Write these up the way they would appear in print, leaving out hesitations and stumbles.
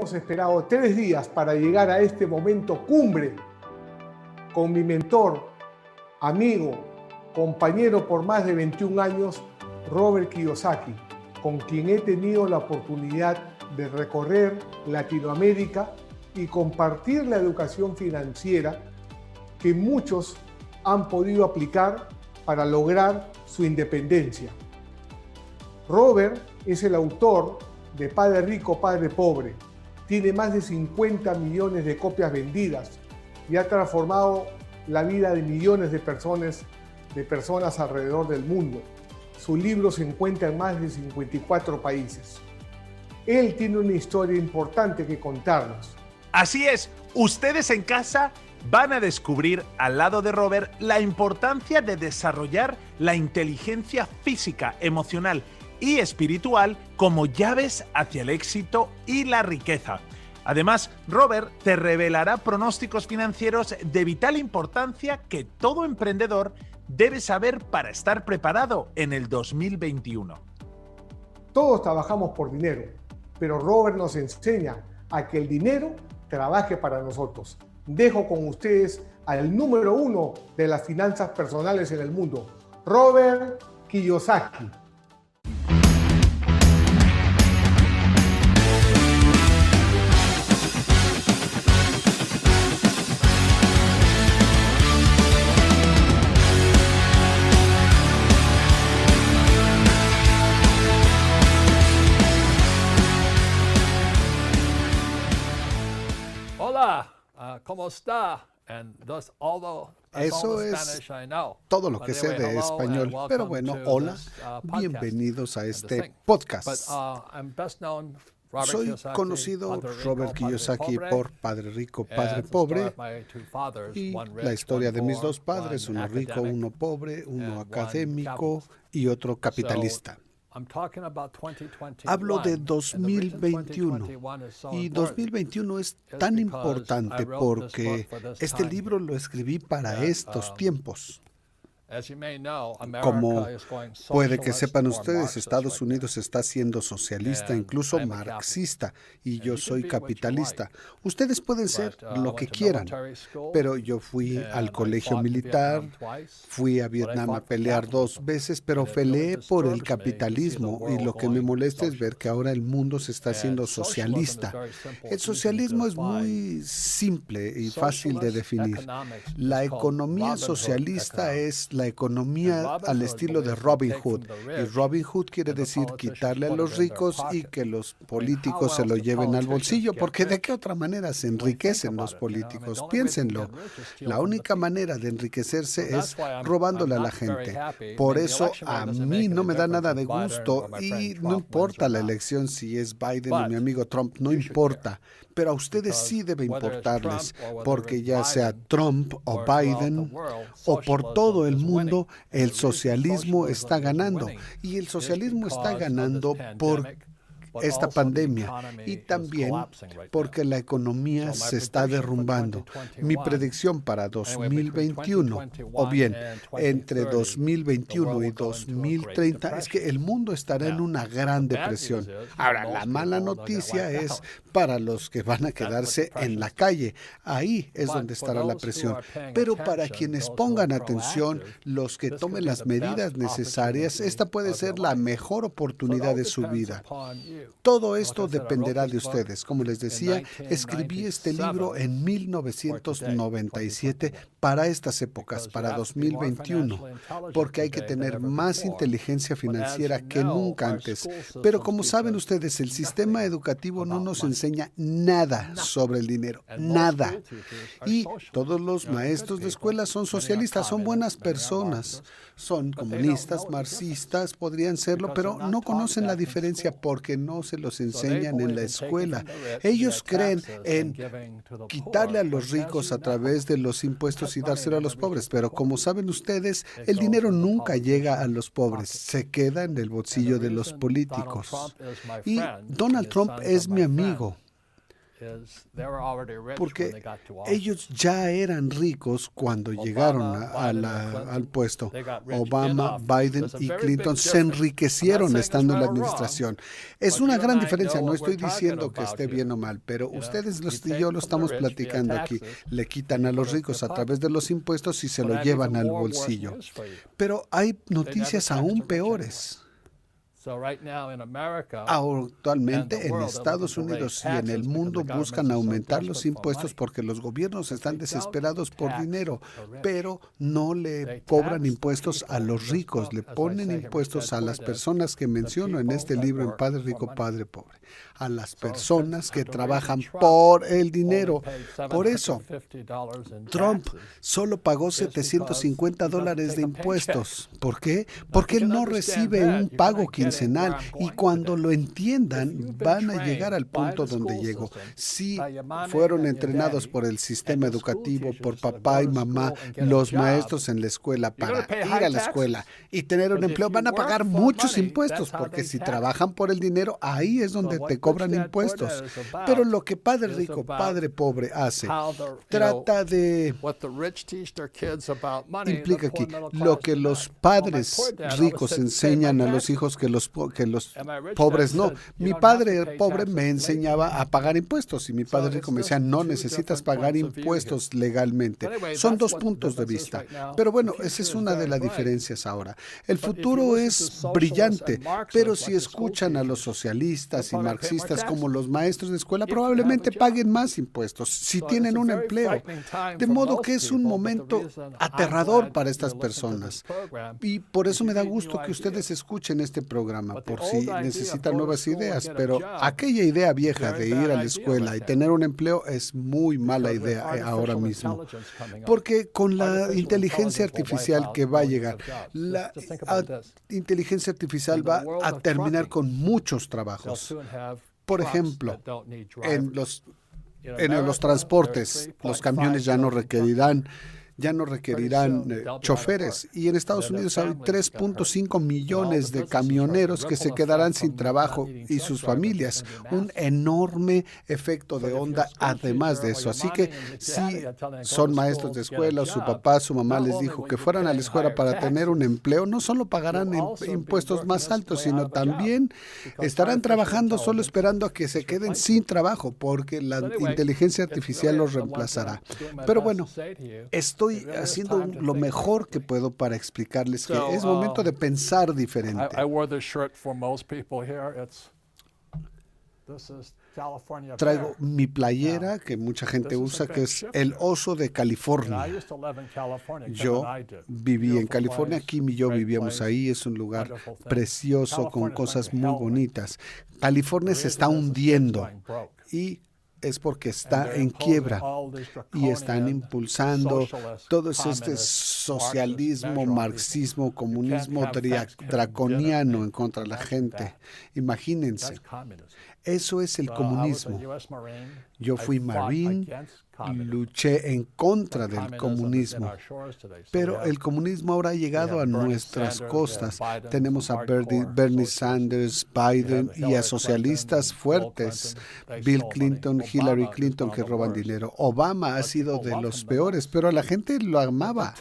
Hemos esperado 3 días para llegar a este momento cumbre con mi mentor, amigo, compañero por más de 21 años, Robert Kiyosaki, con quien he tenido la oportunidad de recorrer Latinoamérica y compartir la educación financiera que muchos han podido aplicar para lograr su independencia. Robert es el autor de Padre Rico, Padre Pobre. Tiene más de 50 millones de copias vendidas y ha transformado la vida de millones de personas alrededor del mundo. Su libro se encuentra en más de 54 países. Él tiene una historia importante que contarnos. Así es, ustedes en casa van a descubrir al lado de Robert la importancia de desarrollar la inteligencia física, emocional y espiritual como llaves hacia el éxito y la riqueza. Además, Robert te revelará pronósticos financieros de vital importancia que todo emprendedor debe saber para estar preparado en el 2021. Todos trabajamos por dinero, pero Robert nos enseña a que el dinero trabaje para nosotros. Dejo con ustedes al número 1 de las finanzas personales en el mundo, Robert Kiyosaki. Hola, ¿cómo está? Eso es todo lo que sé de español. Pero bueno, hola, bienvenidos a este podcast. Soy conocido Robert Kiyosaki por Padre Rico, Padre Pobre, y la historia de mis dos padres, uno rico, uno pobre, uno académico y otro capitalista. Hablo de 2021 y 2021 es tan importante porque este libro lo escribí para estos tiempos. Como puede que sepan ustedes, Estados Unidos está siendo socialista, incluso marxista, y yo soy capitalista. Ustedes pueden ser lo que quieran, pero yo fui al colegio militar, fui a Vietnam a pelear 2 veces, pero peleé por el capitalismo, y lo que me molesta es ver que ahora el mundo se está haciendo socialista. El socialismo es muy simple y fácil de definir. La economía socialista es la economía al estilo de Robin Hood. Y Robin Hood quiere decir quitarle a los ricos y que los políticos se lo lleven al bolsillo, porque ¿de qué otra manera se enriquecen los políticos? Piénsenlo. La única manera de enriquecerse es robándole a la gente. Por eso a mí no me da nada de gusto y no importa la elección si es Biden o mi amigo Trump, no importa. Pero a ustedes sí debe importarles, porque ya sea Trump o Biden o por todo el mundo, el socialismo está ganando. Y el socialismo está ganando por esta pandemia y también porque la economía se está derrumbando. Mi predicción para 2021, o bien entre 2021 y 2030, es que el mundo estará en una gran depresión. Ahora, la mala noticia es para los que van a quedarse en la calle. Ahí es donde estará la presión. Pero para quienes pongan atención, los que tomen las medidas necesarias, esta puede ser la mejor oportunidad de su vida. Todo esto dependerá de ustedes. Como les decía, escribí este libro en 1997 para estas épocas, para 2021, porque hay que tener más inteligencia financiera que nunca antes. Pero como saben ustedes, el sistema educativo no nos enseña nada sobre el dinero, nada. Y todos los maestros de escuela son socialistas, son buenas personas, son comunistas, marxistas, podrían serlo, pero no conocen la diferencia porque no se los enseñan en la escuela. Ellos creen en quitarle a los ricos a través de los impuestos y dárselo a los pobres, pero como saben ustedes, el dinero nunca llega a los pobres, se queda en el bolsillo de los políticos. Y Donald Trump es mi amigo. porque ellos ya eran ricos cuando llegaron al puesto. Obama, Biden y Clinton se enriquecieron estando en la administración. Es una gran diferencia. No estoy diciendo que esté bien o mal, pero ustedes y yo lo estamos platicando aquí. Le quitan a los ricos a través de los impuestos y se lo llevan al bolsillo. Pero hay noticias aún peores. Actualmente en Estados Unidos y en el mundo buscan aumentar los impuestos porque los gobiernos están desesperados por dinero, pero no le cobran impuestos a los ricos, le ponen impuestos a las personas que menciono en este libro, en Padre Rico, Padre Pobre, a las personas que trabajan por el dinero. Por eso, Trump solo pagó $750 de impuestos. ¿Por qué? Porque él no recibe un pago quincenal y cuando lo entiendan van a llegar al punto donde llegó. Si fueron entrenados por el sistema educativo, por papá y mamá, los maestros en la escuela para ir a la escuela y tener un empleo, van a pagar muchos impuestos porque si trabajan por el dinero, ahí es donde te cobran impuestos. Pero lo que Padre Rico, Padre Pobre hace, trata de... Implica aquí lo que los padres ricos enseñan a los hijos que los pobres no. Mi padre pobre me enseñaba a pagar impuestos y mi padre rico me decía, no necesitas pagar impuestos legalmente. Son dos puntos de vista. Pero bueno, esa es una de las diferencias ahora. El futuro es brillante, pero si escuchan a los socialistas y marxistas como los maestros de escuela, probablemente paguen más impuestos si tienen un empleo. De modo que es un momento aterrador para estas personas. Y por eso me da gusto que ustedes escuchen este programa, por si necesitan nuevas ideas. Pero aquella idea vieja de ir a la escuela y tener un empleo es muy mala idea ahora mismo. Porque con la inteligencia artificial que va a llegar, la inteligencia artificial va a terminar con muchos trabajos. Por ejemplo, en los transportes, los camiones ya no requerirán choferes. Y en Estados Unidos hay 3.5 millones de camioneros que se quedarán sin trabajo y sus familias. Un enorme efecto de onda además de eso. Así que si son maestros de escuela, o su papá, su mamá les dijo que fueran a la escuela para tener un empleo, no solo pagarán impuestos más altos, sino también estarán trabajando solo esperando a que se queden sin trabajo, porque la inteligencia artificial los reemplazará. Pero bueno, estoy haciendo lo mejor que puedo para explicarles que es momento de pensar diferente. Traigo mi playera que mucha gente usa, que es el oso de California. Yo viví en California, Kim y yo vivíamos ahí, es un lugar precioso con cosas muy bonitas. California se está hundiendo y es porque está en quiebra y están impulsando todo este socialismo, marxismo, comunismo draconiano en contra de la gente. Imagínense, eso es el comunismo. Yo fui Marine, luché en contra del comunismo, pero el comunismo ahora ha llegado a nuestras costas. Tenemos a Bernie Sanders, Biden y a socialistas fuertes, Bill Clinton, Hillary Clinton, que roban dinero. Obama ha sido de los peores, pero la gente lo amaba.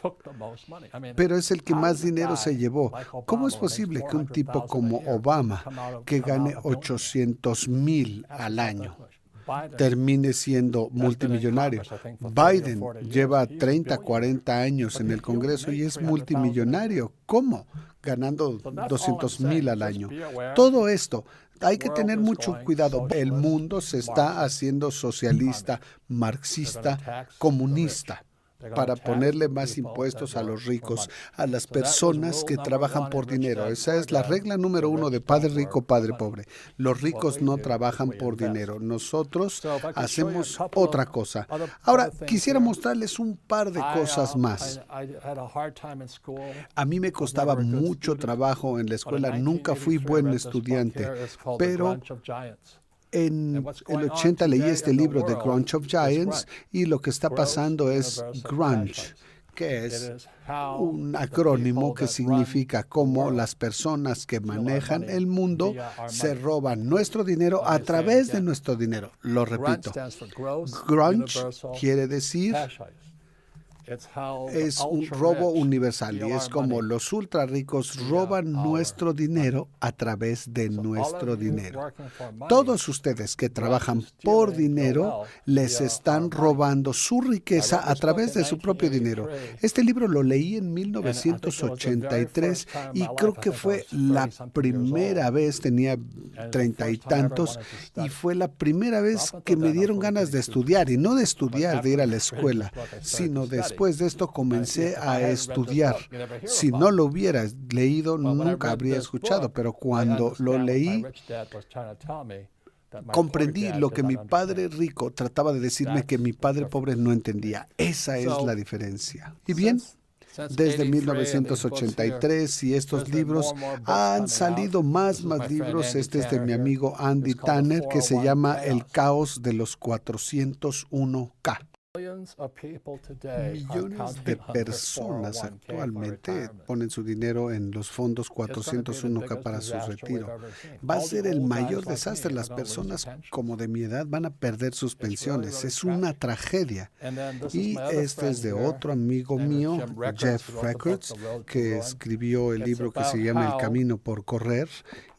Pero es el que más dinero se llevó. ¿Cómo es posible que un tipo como Obama, que gane $800,000 al año, termine siendo multimillonario? Biden lleva 30, 40 años en el Congreso y es multimillonario. ¿Cómo? Ganando $200,000 al año. Todo esto, hay que tener mucho cuidado. El mundo se está haciendo socialista, marxista, comunista, para ponerle más impuestos a los ricos, a las personas que trabajan por dinero. Esa es la regla número 1 de Padre Rico, Padre Pobre. Los ricos no trabajan por dinero. Nosotros hacemos otra cosa. Ahora, quisiera mostrarles un par de cosas más. A mí me costaba mucho trabajo en la escuela. Nunca fui buen estudiante, pero en el 80 leí este libro, The Grunge of Giants, y lo que está pasando es grunge. que es un acrónimo que significa cómo las personas que manejan el mundo se roban nuestro dinero a través de nuestro dinero. Lo repito. Grunge quiere decir es un robo universal y es como los ultra ricos roban nuestro dinero a través de nuestro dinero. Todos ustedes que trabajan por dinero les están robando su riqueza a través de su propio dinero. Este libro lo leí en 1983 y creo que fue la primera vez, tenía 30 y tantos, y fue la primera vez que me dieron ganas de estudiar, y no de estudiar, de ir a la escuela, sino después de esto comencé a estudiar. Si no lo hubiera leído, nunca habría escuchado, pero cuando lo leí, comprendí lo que mi padre rico trataba de decirme que mi padre pobre no entendía. Esa es la diferencia. Y bien, desde 1983 y estos libros han salido más libros. Este es de mi amigo Andy Tanner, que se llama El caos de los 401K. Millones de personas actualmente ponen su dinero en los fondos 401K para su retiro. Va a ser el mayor desastre. Las personas como de mi edad van a perder sus pensiones. Es una tragedia. Y este es de otro amigo mío, Jeff Records, que escribió el libro que se llama El camino por correr,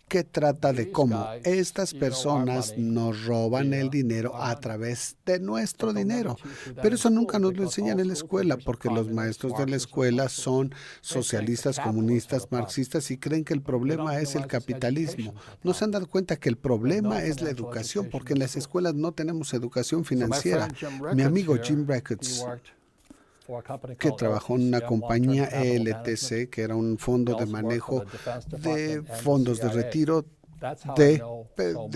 que trata de cómo estas personas nos roban el dinero a través de nuestro dinero. Pero eso nunca nos lo enseñan en la escuela, porque los maestros de la escuela son socialistas, comunistas, marxistas y creen que el problema es el capitalismo. No se han dado cuenta que el problema es la educación, porque en las escuelas no tenemos educación financiera. Mi amigo Jim Records, que trabajó en una compañía ELTC, que era un fondo de manejo de fondos de retiro de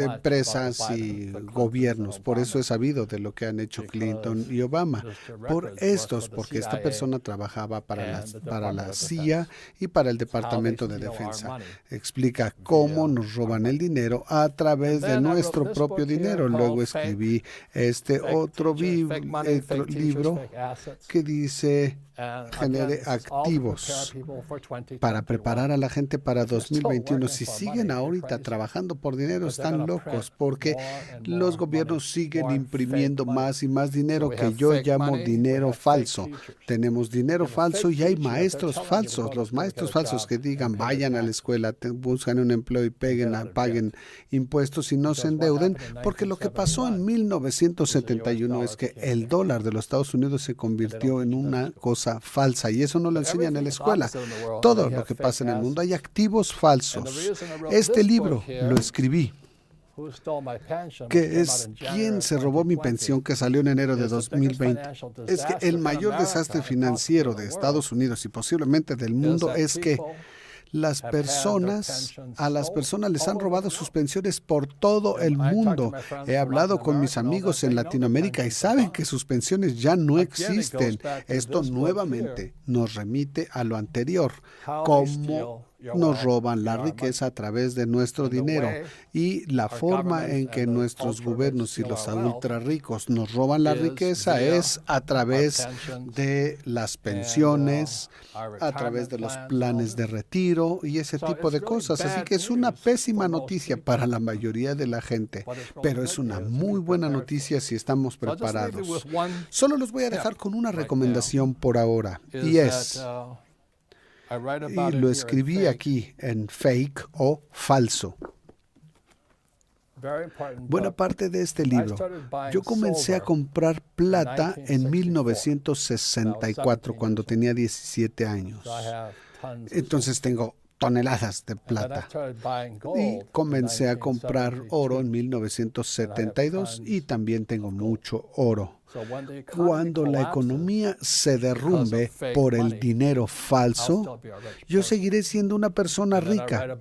empresas y gobiernos. Por eso he sabido de lo que han hecho Clinton y Obama. Porque esta persona trabajaba para la CIA y para el Departamento de Defensa. Explica cómo nos roban el dinero a través de nuestro propio dinero. Luego escribí este otro libro que dice genere activos para preparar a la gente para 2021. Si siguen ahorita trabajando por dinero, están locos, porque los gobiernos siguen imprimiendo más y más dinero, que yo llamo dinero falso. Tenemos dinero falso y hay maestros falsos. Los maestros falsos que digan vayan a la escuela, buscan un empleo y paguen impuestos y no se endeuden, porque lo que pasó en 1971 es que el dólar de los Estados Unidos se convirtió en una cosa falsa, y eso no lo enseñan en la escuela. Todo lo que pasa en el mundo hay activos falsos. Este libro lo escribí, que es ¿Quién se robó mi pensión?, que salió en enero de 2020. Es que el mayor desastre financiero de Estados Unidos y posiblemente del mundo es que a las personas les han robado sus pensiones por todo el mundo. He hablado con mis amigos en Latinoamérica y saben que sus pensiones ya no existen. Esto nuevamente nos remite a lo anterior, cómo nos roban la riqueza a través de nuestro dinero, y la forma en que nuestros gobiernos y los ultra ricos nos roban la riqueza es a través de las pensiones, a través de los planes de retiro y ese tipo de cosas. Así que es una pésima noticia para la mayoría de la gente, pero es una muy buena noticia si estamos preparados. Solo los voy a dejar con una recomendación por ahora, y es... Y lo escribí aquí en Fake o Falso. Buena parte de este libro. Yo comencé a comprar plata en 1964, cuando tenía 17 años. Entonces tengo toneladas de plata. Y comencé a comprar oro en 1972 y también tengo mucho oro. Cuando la economía se derrumbe por el dinero falso, yo seguiré siendo una persona rica.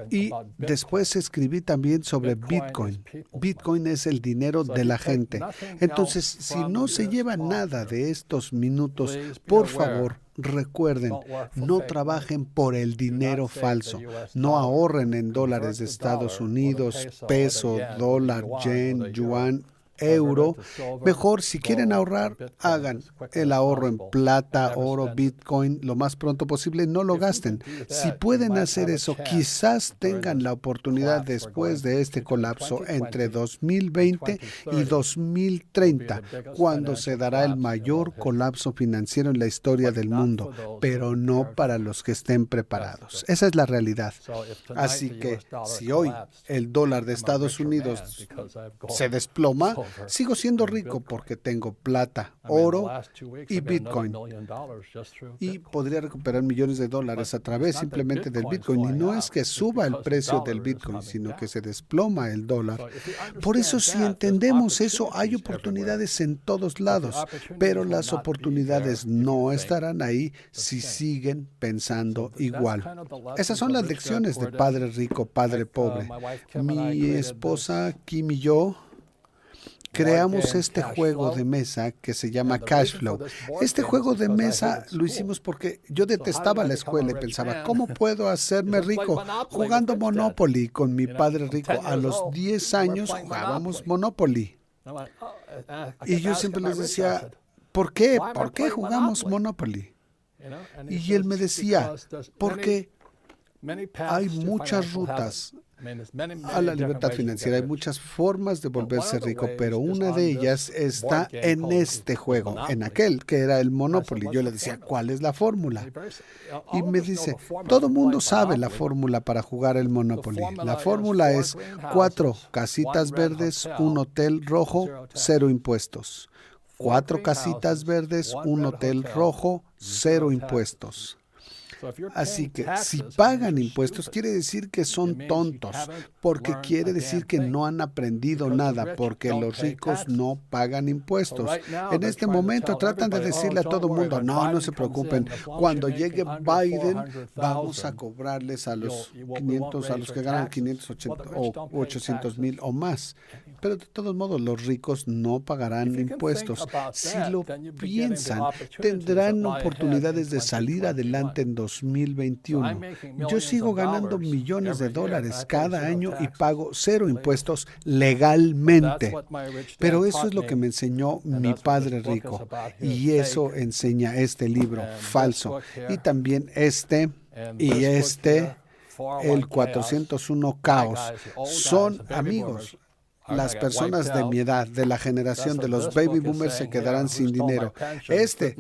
Y después escribí también sobre Bitcoin. Bitcoin es el dinero de la gente. Entonces, si no se lleva nada de estos minutos, por favor, recuerden, no trabajen por el dinero falso. No ahorren en dólares de Estados Unidos, peso, dólar, yen, yuan. euro. Mejor, si quieren ahorrar, hagan el ahorro en plata, oro, Bitcoin, lo más pronto posible. No lo gasten. Si pueden hacer eso, quizás tengan la oportunidad después de este colapso entre 2020 y 2030, cuando se dará el mayor colapso financiero en la historia del mundo, pero no para los que estén preparados. Esa es la realidad. Así que si hoy el dólar de Estados Unidos se desploma, sigo siendo rico porque tengo plata, oro y Bitcoin. Y podría recuperar millones de dólares a través simplemente del Bitcoin. Y no es que suba el precio del Bitcoin, sino que se desploma el dólar. Por eso, si entendemos eso, hay oportunidades en todos lados, pero las oportunidades no estarán ahí si siguen pensando igual. Esas son las lecciones de Padre Rico, Padre Pobre. Mi esposa Kim y yo creamos este juego de mesa que se llama Cash Flow. Este juego de mesa lo hicimos porque yo detestaba la escuela y pensaba, ¿cómo puedo hacerme rico? Jugando Monopoly con mi padre rico. A los 10 años jugábamos Monopoly. Y yo siempre les decía, ¿por qué? ¿Por qué jugamos Monopoly? Y él me decía, porque hay muchas rutas a la libertad financiera, hay muchas formas de volverse rico, pero una de ellas está en este juego, en aquel que era el Monopoly. Yo le decía, ¿cuál es la fórmula? Y me dice, todo mundo sabe la fórmula para jugar el Monopoly. La fórmula es 4 casitas verdes, un hotel rojo, 0 impuestos. 4 casitas verdes, un hotel rojo, 0 impuestos. Así que si pagan impuestos, quiere decir que son tontos, porque quiere decir que no han aprendido nada, porque los ricos no pagan impuestos. En este momento tratan de decirle a todo el mundo, no se preocupen, cuando llegue Biden, vamos a cobrarles a los 500, a los que ganan 580 o 800,000 o más. Pero de todos modos, los ricos no pagarán impuestos. Si lo piensan, tendrán oportunidades de salir adelante en 2021. Yo sigo ganando millones de dólares cada año y pago 0 impuestos legalmente. Pero eso es lo que me enseñó mi padre rico. Y eso enseña este libro falso. Y también este y este, el 401 Caos. Son amigos. Las personas de mi edad, de la generación de los baby boomers, se quedarán sin dinero. Este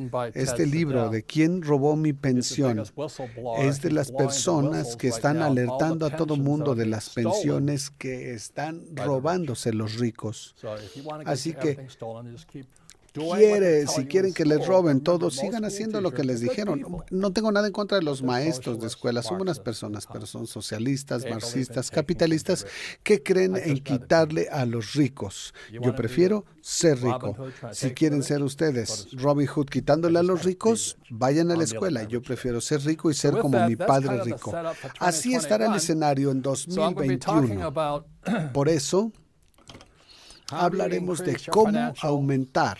libro de ¿Quién robó mi pensión? Es de las personas que están alertando a todo mundo de las pensiones que están robándose los ricos. Así que si quieren que les roben todo, sigan haciendo lo que les dijeron. No tengo nada en contra de los maestros de escuela, son buenas personas, pero son socialistas, marxistas, capitalistas que creen en quitarle a los ricos. Yo prefiero ser rico. Si quieren ser ustedes Robin Hood quitándole a los ricos, vayan a la escuela. Yo prefiero ser rico y ser como mi padre rico. Así estará el escenario en 2021. Por eso, hablaremos de cómo aumentar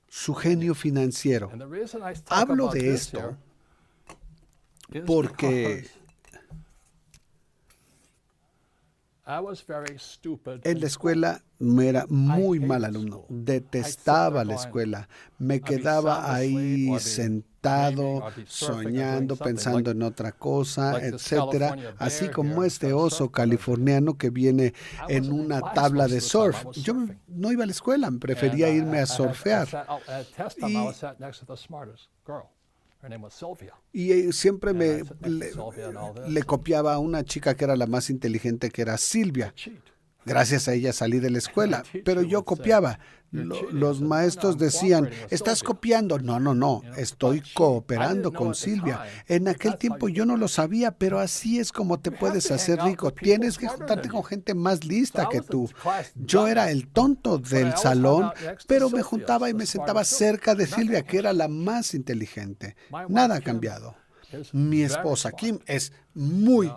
su genio financiero. Hablo de esto porque en la escuela me era muy mal alumno, detestaba la escuela, me quedaba ahí sentado, soñando, pensando en otra cosa, etcétera, así como este oso californiano que viene en una tabla de surf. Yo no iba a la escuela, prefería irme a surfear. Y siempre le copiaba a una chica que era la más inteligente, que era Silvia. Gracias a ella salí de la escuela, pero yo copiaba. Los maestros decían, ¿estás copiando? No, estoy cooperando con Silvia. En aquel tiempo yo no lo sabía, pero así es como te puedes hacer rico. Tienes que juntarte con gente más lista que tú. Yo era el tonto del salón, pero me juntaba y me sentaba cerca de Silvia, que era la más inteligente. Nada ha cambiado. Mi esposa Kim es muy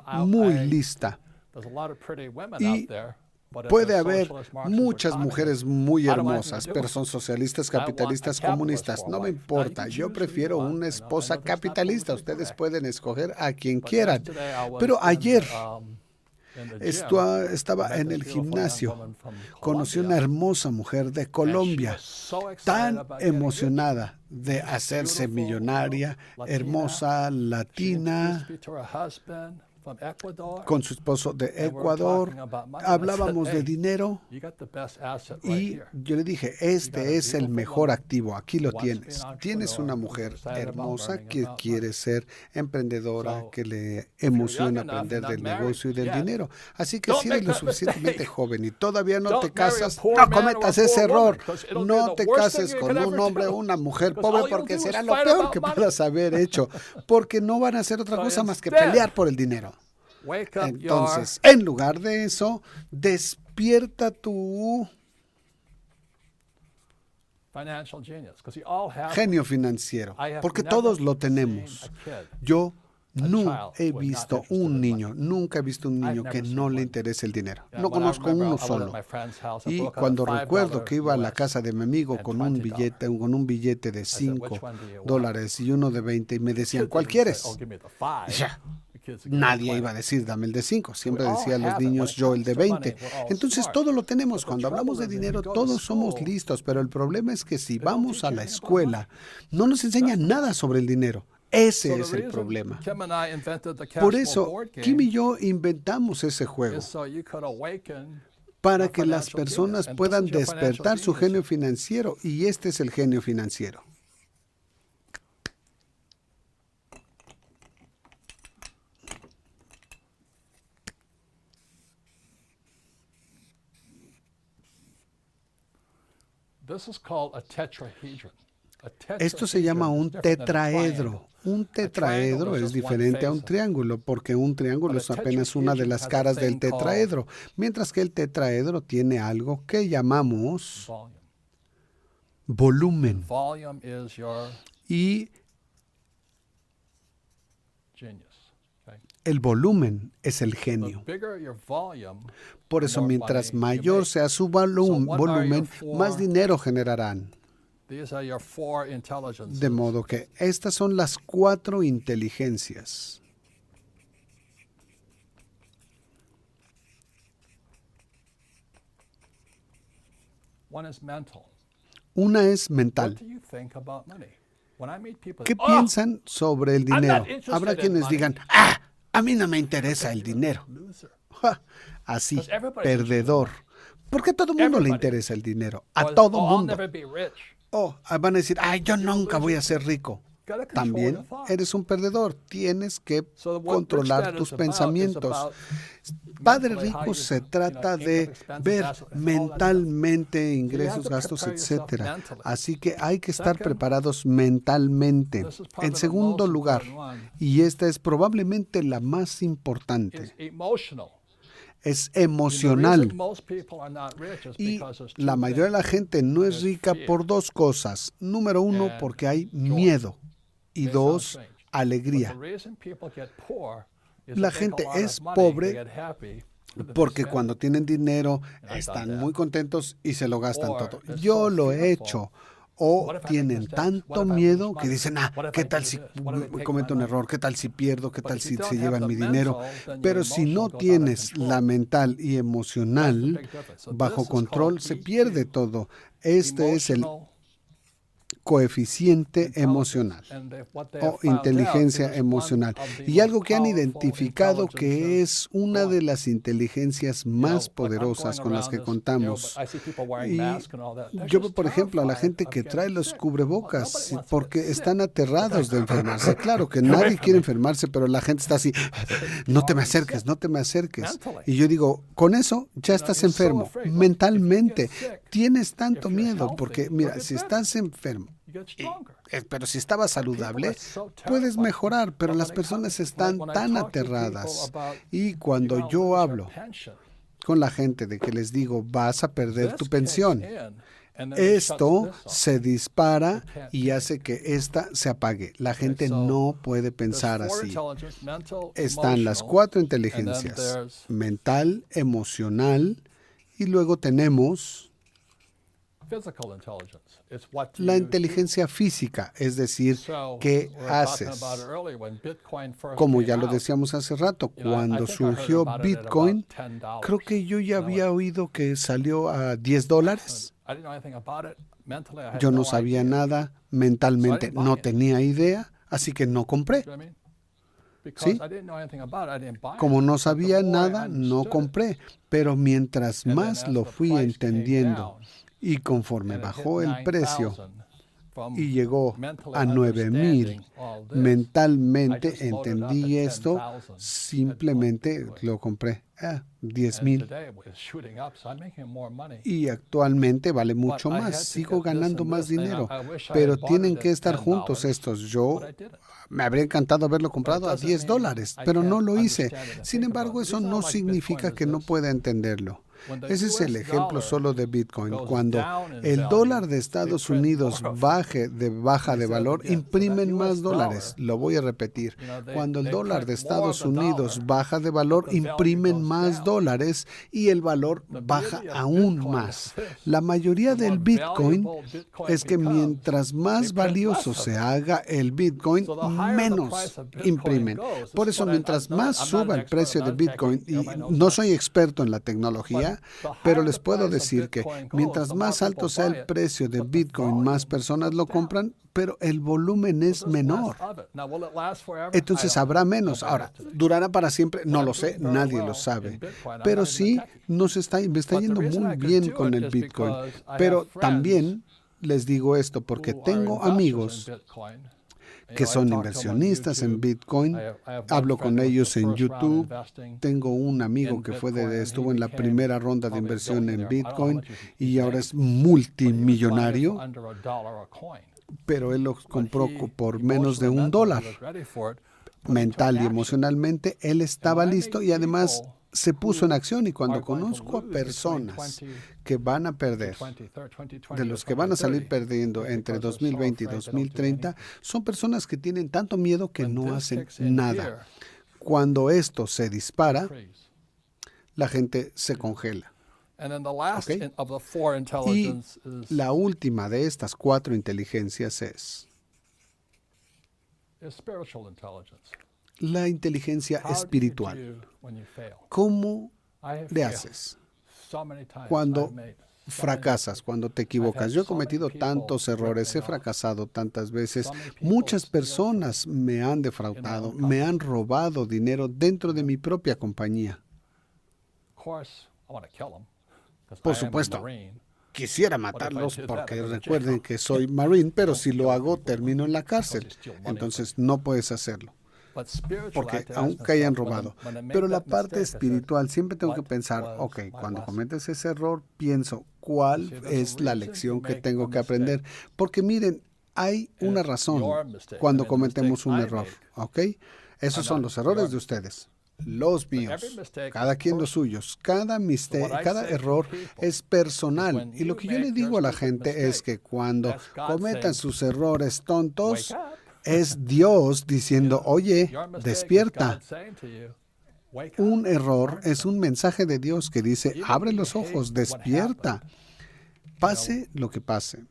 lista. Y puede haber muchas mujeres muy hermosas, pero son socialistas, capitalistas, comunistas. No me importa. Yo prefiero una esposa capitalista. Ustedes pueden escoger a quien quieran. Pero ayer Estaba en el gimnasio. Conocí una hermosa mujer de Colombia, tan emocionada de hacerse millonaria, hermosa, latina, con su esposo de Ecuador. Hablábamos de dinero y yo le dije, este es el mejor activo, aquí lo tienes. Tienes una mujer hermosa que quiere ser emprendedora, que le emociona aprender del negocio y del dinero. Así que si eres lo suficientemente joven y todavía no te casas, no cometas ese error. No te cases con un hombre o una mujer pobre porque será lo peor que puedas haber hecho, porque no van a hacer otra cosa más que pelear por el dinero. Entonces, en lugar de eso, despierta tu genio financiero, porque todos lo tenemos. Yo no he visto un niño, nunca he visto un niño que no le interese el dinero. No conozco uno solo. Y cuando recuerdo que iba a la casa de mi amigo con un billete de $5 y uno de 20 y me decían, ¿cuál quieres? Ya. Nadie iba a decir, dame el de 5. Siempre decía a los niños, yo el de 20. Entonces, todo lo tenemos. Cuando hablamos de dinero, todos somos listos. Pero el problema es que si vamos a la escuela, no nos enseñan nada sobre el dinero. Ese es el problema. Por eso, Kim y yo inventamos ese juego para que las personas puedan despertar su genio financiero. Y este es el genio financiero. Esto se llama un tetraedro. Un tetraedro es diferente a un triángulo, porque un triángulo es apenas una de las caras del tetraedro, mientras que el tetraedro tiene algo que llamamos volumen. Y el volumen es el genio. Por eso, mientras mayor sea su volumen, más dinero generarán. De modo que estas son las 4 inteligencias. Una es mental. ¿Qué piensan sobre el dinero? Habrá quienes digan, a mí no me interesa el dinero. Así, perdedor. Porque a todo mundo le interesa el dinero. A todo mundo. Van a decir, yo nunca voy a ser rico. También eres un perdedor. Tienes que controlar tus pensamientos. Padre Rico se trata de ver mentalmente ingresos, gastos, etcétera. Así que hay que estar preparados mentalmente. En segundo lugar, y esta es probablemente la más importante, es emocional. Y la mayoría de la gente no es rica por 2 cosas. Número 1, porque hay miedo. Y 2, alegría. La gente es pobre porque cuando tienen dinero están muy contentos y se lo gastan todo. Yo lo he hecho. O tienen tanto miedo que dicen, ¿qué tal si cometo un error? ¿Qué tal si pierdo? ¿Qué tal si se llevan mi dinero? Pero si no tienes la mental y emocional bajo control, se pierde todo. Este es el coeficiente emocional o inteligencia emocional. Y algo que han identificado que es una de las inteligencias más poderosas con las que contamos. Y yo veo, por ejemplo, a la gente que trae los cubrebocas porque están aterrados de enfermarse. Claro que nadie quiere enfermarse, pero la gente está así, no te me acerques, no te me acerques. Y yo digo, con eso ya estás enfermo. Mentalmente tienes tanto miedo porque, mira, si estás enfermo, pero si estabas saludable, puedes mejorar, pero las personas están tan aterradas. Y cuando yo hablo con la gente de que les digo, vas a perder tu pensión, esto se dispara y hace que esta se apague. La gente no puede pensar así. Están las 4 inteligencias: mental, emocional, y luego tenemos La inteligencia física, es decir, ¿qué haces? Como ya lo decíamos hace rato, cuando surgió Bitcoin, creo que yo ya había oído que salió a $10. Yo no sabía nada, mentalmente no tenía idea, así que no compré. ¿Sí? Como no sabía nada, no compré. Pero mientras más lo fui entendiendo y conforme bajó el precio y llegó a 9,000, mentalmente entendí esto, simplemente lo compré a 10,000. Y actualmente vale mucho más, sigo ganando más dinero, pero tienen que estar juntos estos. Yo me habría encantado haberlo comprado a $10, pero no lo hice. Sin embargo, eso no significa que no pueda entenderlo. Ese es el ejemplo solo de Bitcoin. Cuando el dólar de Estados Unidos baja de valor, imprimen más dólares. Lo voy a repetir. Cuando el dólar de Estados Unidos baja de valor, imprimen más dólares y el valor baja aún más. La mayoría del Bitcoin es que mientras más valioso se haga el Bitcoin, menos imprimen. Por eso, mientras más suba el precio de Bitcoin, y no soy experto en la tecnología, pero les puedo decir que mientras más alto sea el precio de Bitcoin, más personas lo compran, pero el volumen es menor. Entonces habrá menos. Ahora, ¿durará para siempre? No lo sé, nadie lo sabe. Pero sí, me está yendo muy bien con el Bitcoin. Pero también les digo esto porque tengo amigos que son inversionistas en Bitcoin. Hablo con ellos en YouTube. Tengo un amigo que estuvo en la primera ronda de inversión en Bitcoin y ahora es multimillonario, pero él lo compró por menos de $1. Mental y emocionalmente, él estaba listo y además se puso en acción. Y cuando conozco a personas que van a perder, de los que van a salir perdiendo entre 2020 y 2030, son personas que tienen tanto miedo que no hacen nada. Cuando esto se dispara, la gente se congela. ¿Okay? Y la última de estas 4 inteligencias es la inteligencia espiritual. ¿Cómo le haces cuando fracasas, cuando te equivocas? Yo he cometido tantos errores, he fracasado tantas veces. Muchas personas me han defraudado, me han robado dinero dentro de mi propia compañía. Por supuesto, quisiera matarlos porque recuerden que soy Marine, pero si lo hago, termino en la cárcel. Entonces no puedes hacerlo, porque aunque hayan robado. Pero la parte espiritual, siempre tengo que pensar, ok, cuando cometes ese error, pienso, ¿cuál es la lección que tengo que aprender? Porque miren, hay una razón cuando cometemos un error, ¿ok? Esos son los errores de ustedes. Los míos, cada quien los suyos. Cada error es personal. Y lo que yo le digo a la gente es que cuando cometan sus errores tontos, es Dios diciendo, oye, despierta. Un error es un mensaje de Dios que dice, abre los ojos, despierta. Pase lo que pase.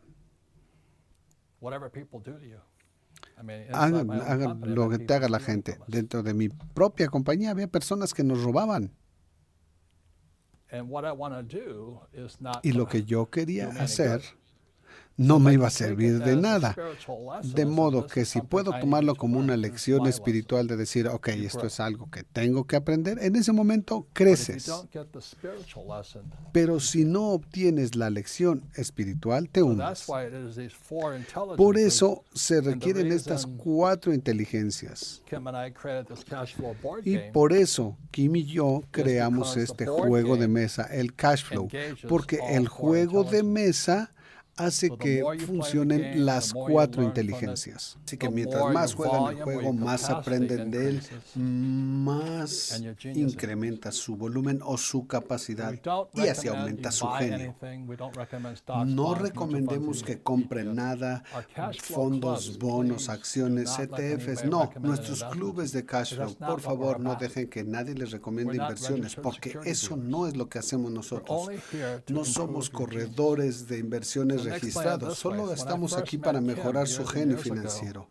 Hagan lo que te haga la gente. Dentro de mi propia compañía había personas que nos robaban. Y lo que yo quería hacer no me iba a servir de nada. De modo que si puedo tomarlo como una lección espiritual de decir, ok, esto es algo que tengo que aprender, en ese momento creces. Pero si no obtienes la lección espiritual, te hundes. Por eso se requieren estas 4 inteligencias. Y por eso Kim y yo creamos este juego de mesa, el cash flow, porque el juego de mesa hace que funcionen las 4 inteligencias. Así que mientras más juegan el juego, más aprenden de él, más incrementa su volumen o su capacidad y así aumenta su genio. No recomendemos que compren nada, fondos, bonos, acciones, ETFs. No, nuestros clubes de cash flow, por favor, no dejen que nadie les recomiende inversiones, porque eso no es lo que hacemos nosotros. No somos corredores de inversiones registrados, solo estamos aquí para mejorar su genio financiero.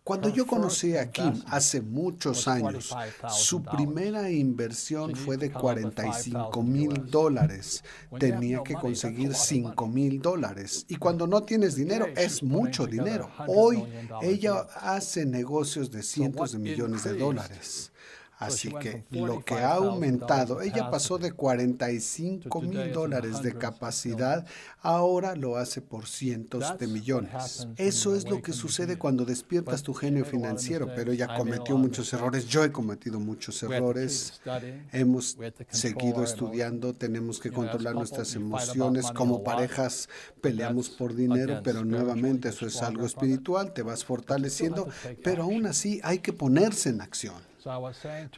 Cuando yo conocí a Kim hace muchos años, su primera inversión fue de $45,000. Tenía que conseguir $5,000. Y cuando no tienes dinero, es mucho dinero. Hoy ella hace negocios de cientos de millones de dólares. Así que lo que ha aumentado, ella pasó de $45,000 de capacidad, ahora lo hace por cientos de millones. Eso es lo que sucede cuando despiertas tu genio financiero, pero ella cometió muchos errores, yo he cometido muchos errores, hemos seguido estudiando, tenemos que controlar nuestras emociones, como parejas peleamos por dinero, pero nuevamente eso es algo espiritual, te vas fortaleciendo, pero aún así hay que ponerse en acción.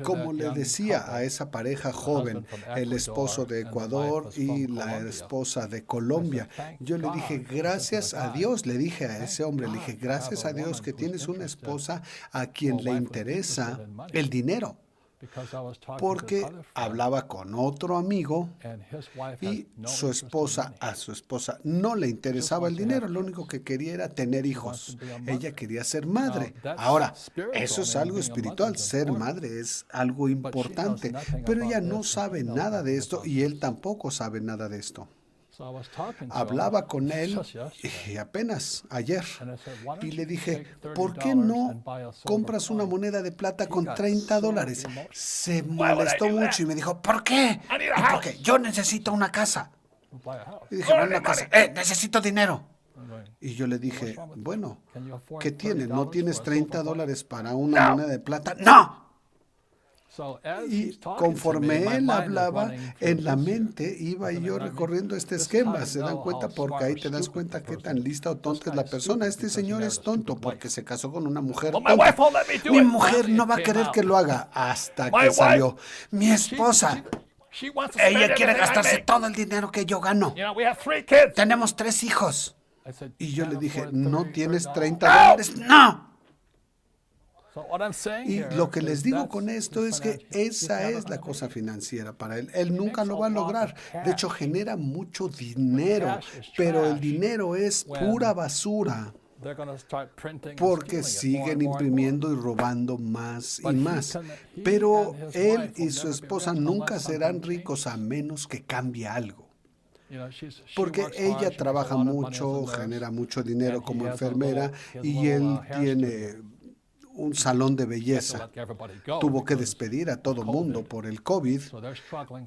Como le decía a esa pareja joven, el esposo de Ecuador y la esposa de Colombia, yo le dije, gracias a Dios, le dije a ese hombre, le dije, gracias a Dios que tienes una esposa a quien le interesa el dinero. Porque hablaba con otro amigo y a su esposa no le interesaba el dinero, lo único que quería era tener hijos. Ella quería ser madre. Ahora, eso es algo espiritual, ser madre es algo importante, pero ella no sabe nada de esto y él tampoco sabe nada de esto. Hablaba con él y apenas ayer y le dije, ¿por qué no compras una moneda de plata con $30? Se molestó mucho y me dijo, ¿por qué? Porque yo necesito una casa. Y dije, bueno, una casa, necesito dinero. Y yo le dije, bueno, ¿qué tiene? ¿No tienes $30 para una moneda de plata? ¡No! Y conforme él hablaba, en la mente iba yo recorriendo este esquema. ¿Se dan cuenta? Porque ahí te das cuenta qué tan lista o tonta es la persona. Este señor es tonto porque se casó con una mujer tonta. Mi mujer no va a querer que lo haga. Hasta que salió. Mi esposa, ella quiere gastarse todo el dinero que yo gano. Tenemos 3 hijos. Y yo le dije, ¿no tienes $30? ¡No! Y lo que les digo con esto es que esa es la cosa financiera para él. Él nunca lo va a lograr. De hecho, genera mucho dinero, pero el dinero es pura basura porque siguen imprimiendo y robando más y más. Pero él y su esposa nunca serán ricos a menos que cambie algo. Porque ella trabaja mucho, genera mucho dinero como enfermera y él tiene un salón de belleza. Tuvo que despedir a todo mundo por el COVID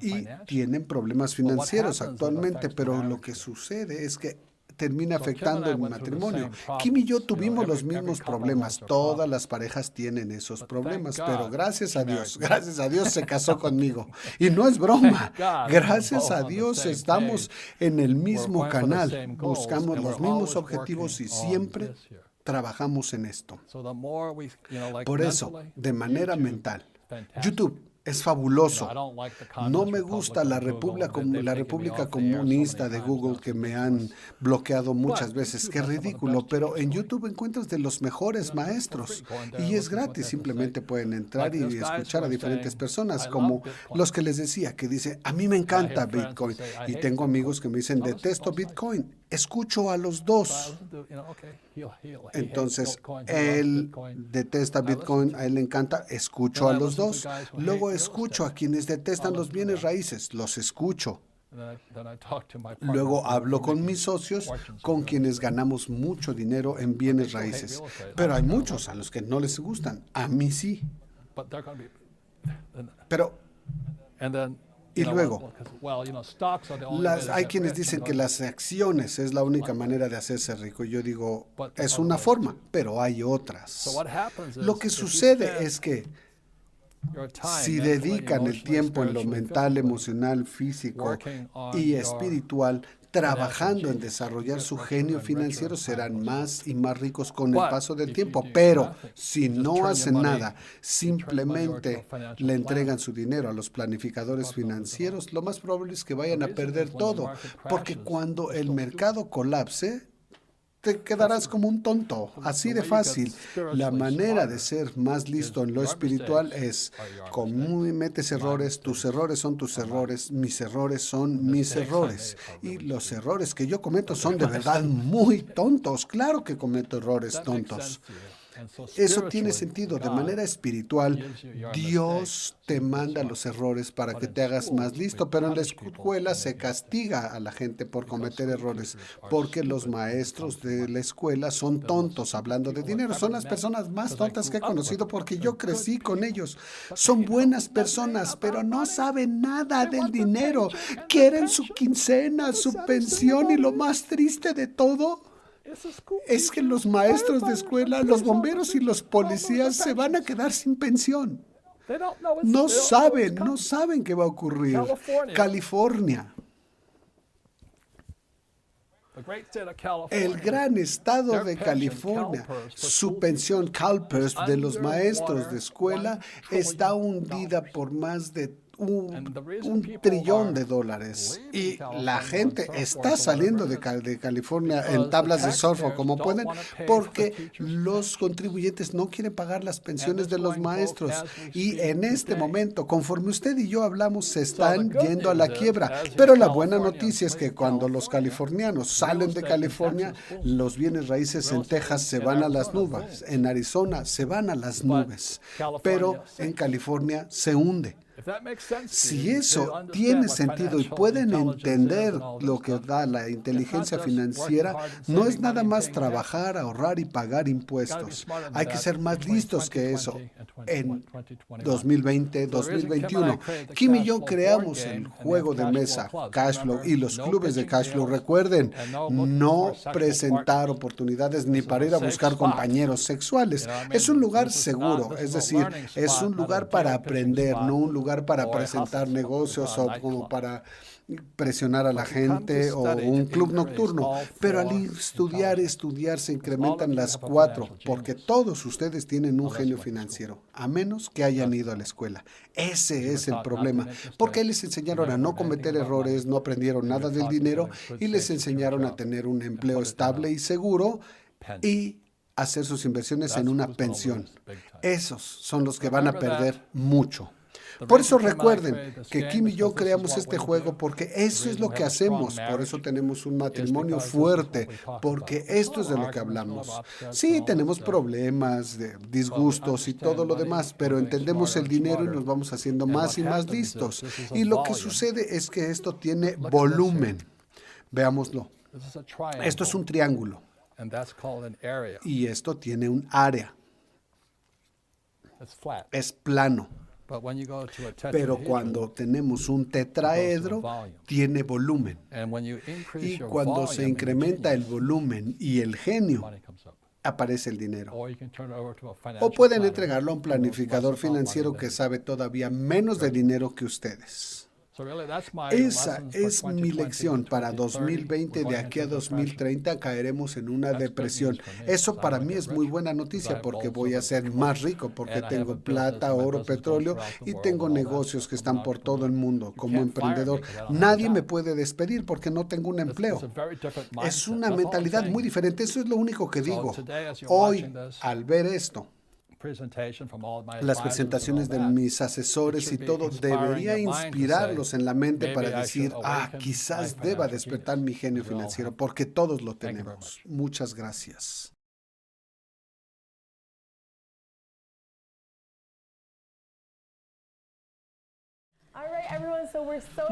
y tienen problemas financieros actualmente, pero lo que sucede es que termina afectando el matrimonio. Kim y yo tuvimos los mismos problemas. Todas las parejas tienen esos problemas, pero gracias a Dios se casó conmigo. Y no es broma. Gracias a Dios estamos en el mismo canal. Buscamos los mismos objetivos y siempre trabajamos en esto. Por eso, de manera mental, YouTube es fabuloso. No me gusta la República Comunista de Google que me han bloqueado muchas veces. Qué ridículo, pero en YouTube encuentras de los mejores maestros y es gratis. Simplemente pueden entrar y escuchar a diferentes personas, como los que les decía, que dice, a mí me encanta Bitcoin. Y tengo amigos que me dicen, detesto Bitcoin. Escucho a los dos. Entonces, él detesta Bitcoin, a él le encanta, escucho a los dos. Luego escucho a quienes detestan los bienes raíces, los escucho. Luego hablo con mis socios, con quienes ganamos mucho dinero en bienes raíces. Pero hay muchos a los que no les gustan, a mí sí. Pero... Y luego, hay quienes dicen que las acciones es la única manera de hacerse rico. Yo digo, es una forma, pero hay otras. Lo que sucede es que si dedican el tiempo en lo mental, emocional, físico y espiritual, trabajando en desarrollar su genio financiero serán más y más ricos con el paso del tiempo. Pero si no hacen nada, simplemente le entregan su dinero a los planificadores financieros, lo más probable es que vayan a perder todo, porque cuando el mercado colapse, te quedarás como un tonto, así de fácil. La manera de ser más listo en lo espiritual es: cometes errores, tus errores son tus errores, mis errores son mis errores. Y los errores que yo cometo son de verdad muy tontos. Claro que cometo errores tontos. Eso tiene sentido. De manera espiritual, Dios te manda los errores para que te hagas más listo, pero en la escuela se castiga a la gente por cometer errores, porque los maestros de la escuela son tontos hablando de dinero. Son las personas más tontas que he conocido porque yo crecí con ellos. Son buenas personas, pero no saben nada del dinero. Quieren su quincena, su pensión, y lo más triste de todo es que los maestros de escuela, los bomberos y los policías se van a quedar sin pensión. No saben qué va a ocurrir. California. El gran estado de California, su pensión CalPERS de los maestros de escuela está hundida por más de un trillón de dólares, y la gente está saliendo de California en tablas de surf o como pueden, porque los contribuyentes no quieren pagar las pensiones de los maestros, y en este momento, conforme usted y yo hablamos, se están yendo a la quiebra. Pero la buena noticia es que cuando los californianos salen de California, los bienes raíces en Texas se van a las nubes, en Arizona se van a las nubes, pero en California se hunde. Si eso tiene sentido y pueden entender lo que da la inteligencia financiera, no es nada más trabajar, ahorrar y pagar impuestos. Hay que ser más listos que eso. En 2020, 2021, Kim y yo creamos el juego de mesa Cashflow y los clubes de Cashflow. Recuerden, no presentar oportunidades ni para ir a buscar compañeros sexuales. Es un lugar seguro, es decir, es un lugar para aprender, no un lugar para presentar negocios o como para presionar a la gente o un club nocturno. Pero al estudiar se incrementan las 4, porque todos ustedes tienen un genio financiero, a menos que hayan ido a la escuela. Ese es el problema, porque les enseñaron a no cometer errores, no aprendieron nada del dinero y les enseñaron a tener un empleo estable y seguro y hacer sus inversiones en una pensión. Esos son los que van a perder mucho. Por eso recuerden que Kim y yo creamos este juego, porque eso es lo que hacemos. Por eso tenemos un matrimonio fuerte, porque esto es de lo que hablamos. Sí, tenemos problemas, disgustos y todo lo demás, pero entendemos el dinero y nos vamos haciendo más y más listos. Y lo que sucede es que esto tiene volumen. Veámoslo. Esto es un triángulo. Y esto tiene un área. Es plano. Pero cuando tenemos un tetraedro, tiene volumen. Y cuando se incrementa el volumen y el genio, aparece el dinero. O pueden entregarlo a un planificador financiero que sabe todavía menos de dinero que ustedes. Esa es mi lección. Para 2020, de aquí a 2030, caeremos en una depresión. Eso para mí es muy buena noticia, porque voy a ser más rico, porque tengo plata, oro, petróleo y tengo negocios que están por todo el mundo. Como emprendedor, nadie me puede despedir porque no tengo un empleo. Es una mentalidad muy diferente. Eso es lo único que digo. Hoy, al ver esto, las presentaciones de mis asesores y todo debería inspirarlos en la mente para decir, quizás deba despertar mi genio financiero, porque todos lo tenemos. Muchas gracias.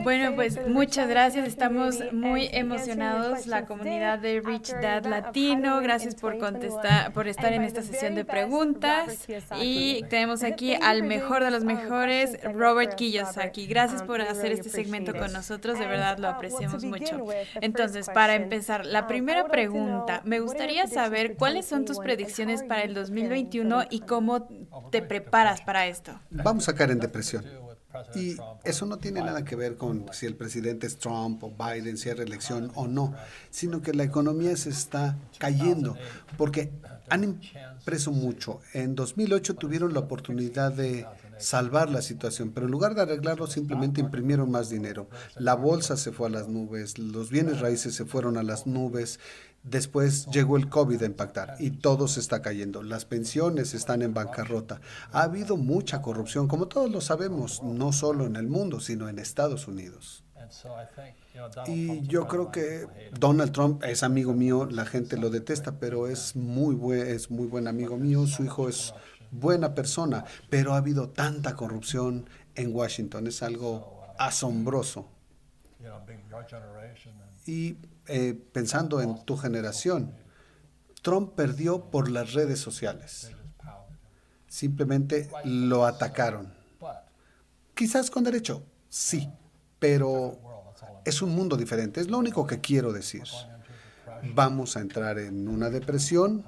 Bueno, pues muchas gracias. Estamos muy emocionados, la comunidad de Rich Dad Latino. Gracias por contestar, por estar en esta sesión de preguntas. Y tenemos aquí al mejor de los mejores, Robert Kiyosaki. Gracias por hacer este segmento con nosotros. De verdad lo apreciamos mucho. Entonces, para empezar, la primera pregunta, me gustaría saber cuáles son tus predicciones para el 2021 y cómo te preparas para esto. Vamos a caer en depresión. Y eso no tiene nada que ver con si el presidente es Trump o Biden, si hay reelección o no, sino que la economía se está cayendo porque han impreso mucho. En 2008 tuvieron la oportunidad de salvar la situación, pero en lugar de arreglarlo simplemente imprimieron más dinero. La bolsa se fue a las nubes, los bienes raíces se fueron a las nubes. Después llegó el COVID a impactar y todo se está cayendo. Las pensiones están en bancarrota. Ha habido mucha corrupción, como todos lo sabemos, no solo en el mundo, sino en Estados Unidos. Y yo creo que Donald Trump es amigo mío, la gente lo detesta, pero es muy buen amigo mío, su hijo es buena persona, pero ha habido tanta corrupción en Washington, es algo asombroso. Y pensando en tu generación, Trump perdió por las redes sociales. Simplemente lo atacaron. Quizás con derecho, sí, pero es un mundo diferente. Es lo único que quiero decir. Vamos a entrar en una depresión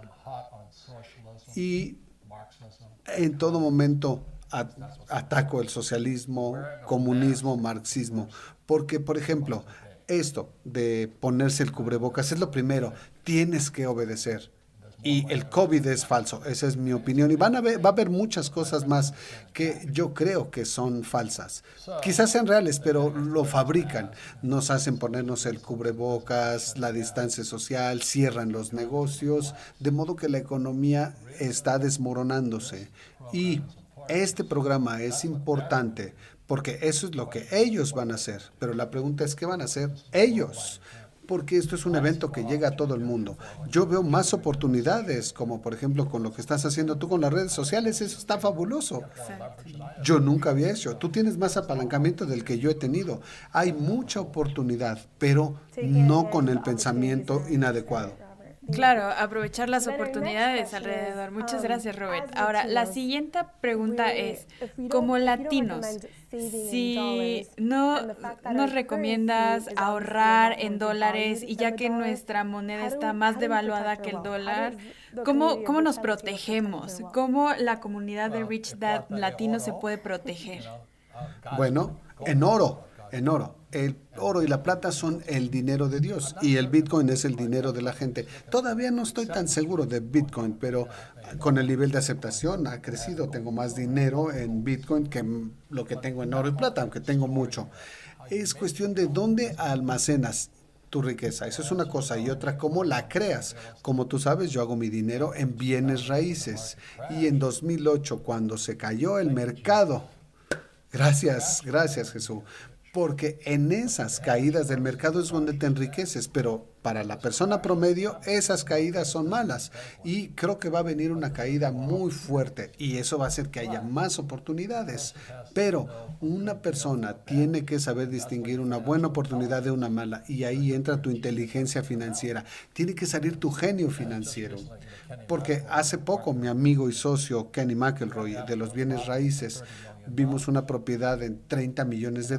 y en todo momento ataco el socialismo, comunismo, marxismo. Porque, por ejemplo, esto de ponerse el cubrebocas es lo primero. Tienes que obedecer. Y el COVID es falso. Esa es mi opinión. Y va a haber muchas cosas más que yo creo que son falsas. Quizás sean reales, pero lo fabrican. Nos hacen ponernos el cubrebocas, la distancia social, cierran los negocios, de modo que la economía está desmoronándose. Y este programa es importante porque eso es lo que ellos van a hacer. Pero la pregunta es, ¿qué van a hacer ellos? Porque esto es un evento que llega a todo el mundo. Yo veo más oportunidades, como por ejemplo con lo que estás haciendo tú con las redes sociales. Eso está fabuloso. Yo nunca había hecho. Tú tienes más apalancamiento del que yo he tenido. Hay mucha oportunidad, pero no con el pensamiento inadecuado. Claro, aprovechar las oportunidades alrededor. Muchas gracias, Robert. Ahora, la siguiente pregunta es, como latinos, si no nos recomiendas ahorrar en dólares y ya que nuestra moneda está más devaluada que el dólar, ¿cómo nos protegemos? ¿Cómo la comunidad de Rich Dad Latino se puede proteger? Bueno, en oro. El oro y la plata son el dinero de Dios y el Bitcoin es el dinero de la gente. Todavía no estoy tan seguro de Bitcoin, pero con el nivel de aceptación ha crecido. Tengo más dinero en Bitcoin que lo que tengo en oro y plata, aunque tengo mucho. Es cuestión de dónde almacenas tu riqueza. Eso es una cosa. Y otra, cómo la creas. Como tú sabes, yo hago mi dinero en bienes raíces. Y en 2008, cuando se cayó el mercado, gracias Jesús, porque en esas caídas del mercado es donde te enriqueces, pero para la persona promedio esas caídas son malas y creo que va a venir una caída muy fuerte y eso va a hacer que haya más oportunidades, pero una persona tiene que saber distinguir una buena oportunidad de una mala y ahí entra tu inteligencia financiera, tiene que salir tu genio financiero, porque hace poco mi amigo y socio Kenny McElroy de los bienes raíces vimos una propiedad en $30 millones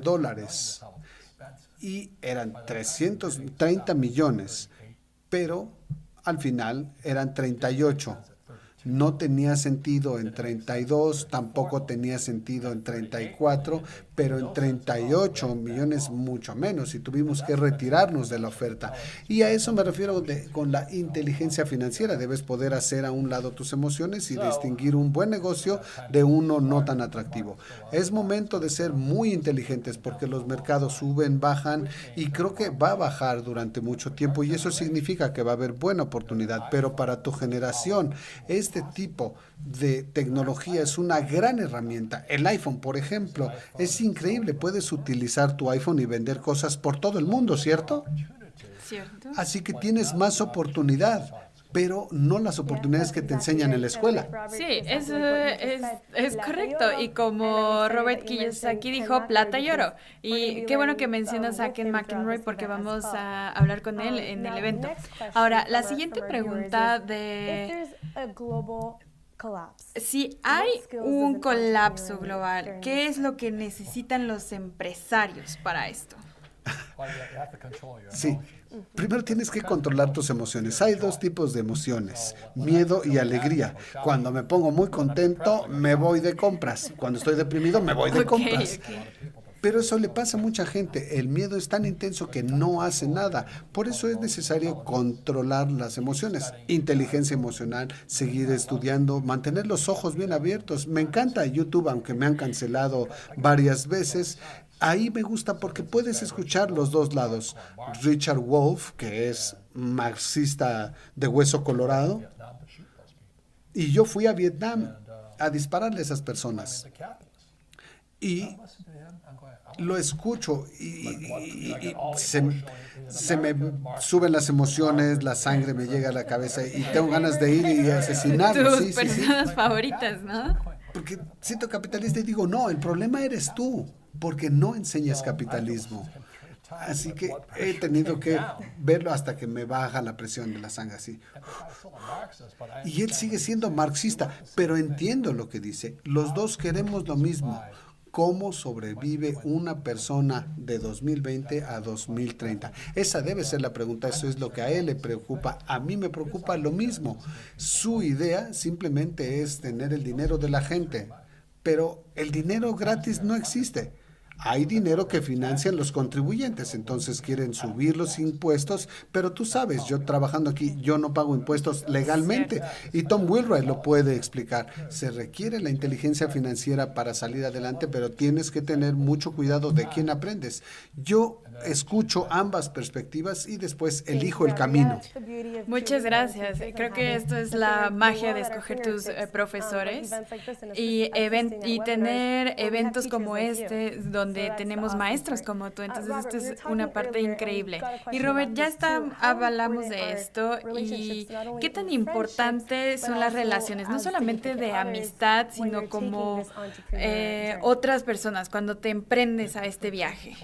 y eran 330 millones, pero al final eran 38. No tenía sentido en 32, tampoco tenía sentido en 34, pero en 38 millones mucho menos y tuvimos que retirarnos de la oferta. Y a eso me refiero con la inteligencia financiera. Debes poder hacer a un lado tus emociones y distinguir un buen negocio de uno no tan atractivo. Es momento de ser muy inteligentes porque los mercados suben, bajan y creo que va a bajar durante mucho tiempo y eso significa que va a haber buena oportunidad. Pero para tu generación, este tipo de tecnología es una gran herramienta. El iPhone, por ejemplo, es increíble. Puedes utilizar tu iPhone y vender cosas por todo el mundo, ¿cierto? ¿Cierto? Así que tienes más oportunidad, pero no las oportunidades que te enseñan en la escuela. Sí, eso es correcto. Y como Robert Kiyosaki dijo, plata y oro. Y qué bueno que mencionas a Ken McElroy porque vamos a hablar con él en el evento. Ahora, la siguiente pregunta de... Si hay un colapso global, ¿qué es lo que necesitan los empresarios para esto? Sí. Primero tienes que controlar tus emociones. Hay dos tipos de emociones, miedo y alegría. Cuando me pongo muy contento, me voy de compras. Cuando estoy deprimido, me voy de compras. Pero eso le pasa a mucha gente. El miedo es tan intenso que no hace nada. Por eso es necesario controlar las emociones. Inteligencia emocional, seguir estudiando, mantener los ojos bien abiertos. Me encanta YouTube, aunque me han cancelado varias veces. Ahí me gusta porque puedes escuchar los dos lados. Richard Wolff, que es marxista de hueso colorado, y yo fui a Vietnam a dispararle a esas personas. Y lo escucho y se me suben las emociones, la sangre me llega a la cabeza y tengo ganas de ir y asesinarlo. Tus personas favoritas, ¿no? Porque siento capitalista y digo, no, el problema eres tú, porque no enseñas capitalismo. Así que he tenido que verlo hasta que me baja la presión de la sangre así. Y él sigue siendo marxista, pero entiendo lo que dice. Los dos queremos lo mismo. ¿Cómo sobrevive una persona de 2020 a 2030? Esa debe ser la pregunta, eso es lo que a él le preocupa. A mí me preocupa lo mismo. Su idea simplemente es tener el dinero de la gente, pero el dinero gratis no existe. Hay dinero que financian los contribuyentes, entonces quieren subir los impuestos, pero tú sabes, yo trabajando aquí, yo no pago impuestos legalmente y Tom Wheelwright lo puede explicar. Se requiere la inteligencia financiera para salir adelante, pero tienes que tener mucho cuidado de quién aprendes. Yo escucho ambas perspectivas y después elijo el camino. Muchas gracias. Creo que esto es la magia de escoger tus profesores y tener eventos como este donde tenemos maestros como tú. Entonces, esto es una parte increíble. Y Robert, hablamos de esto y qué tan importantes son las relaciones, no solamente de amistad, sino como otras personas cuando te emprendes a este viaje.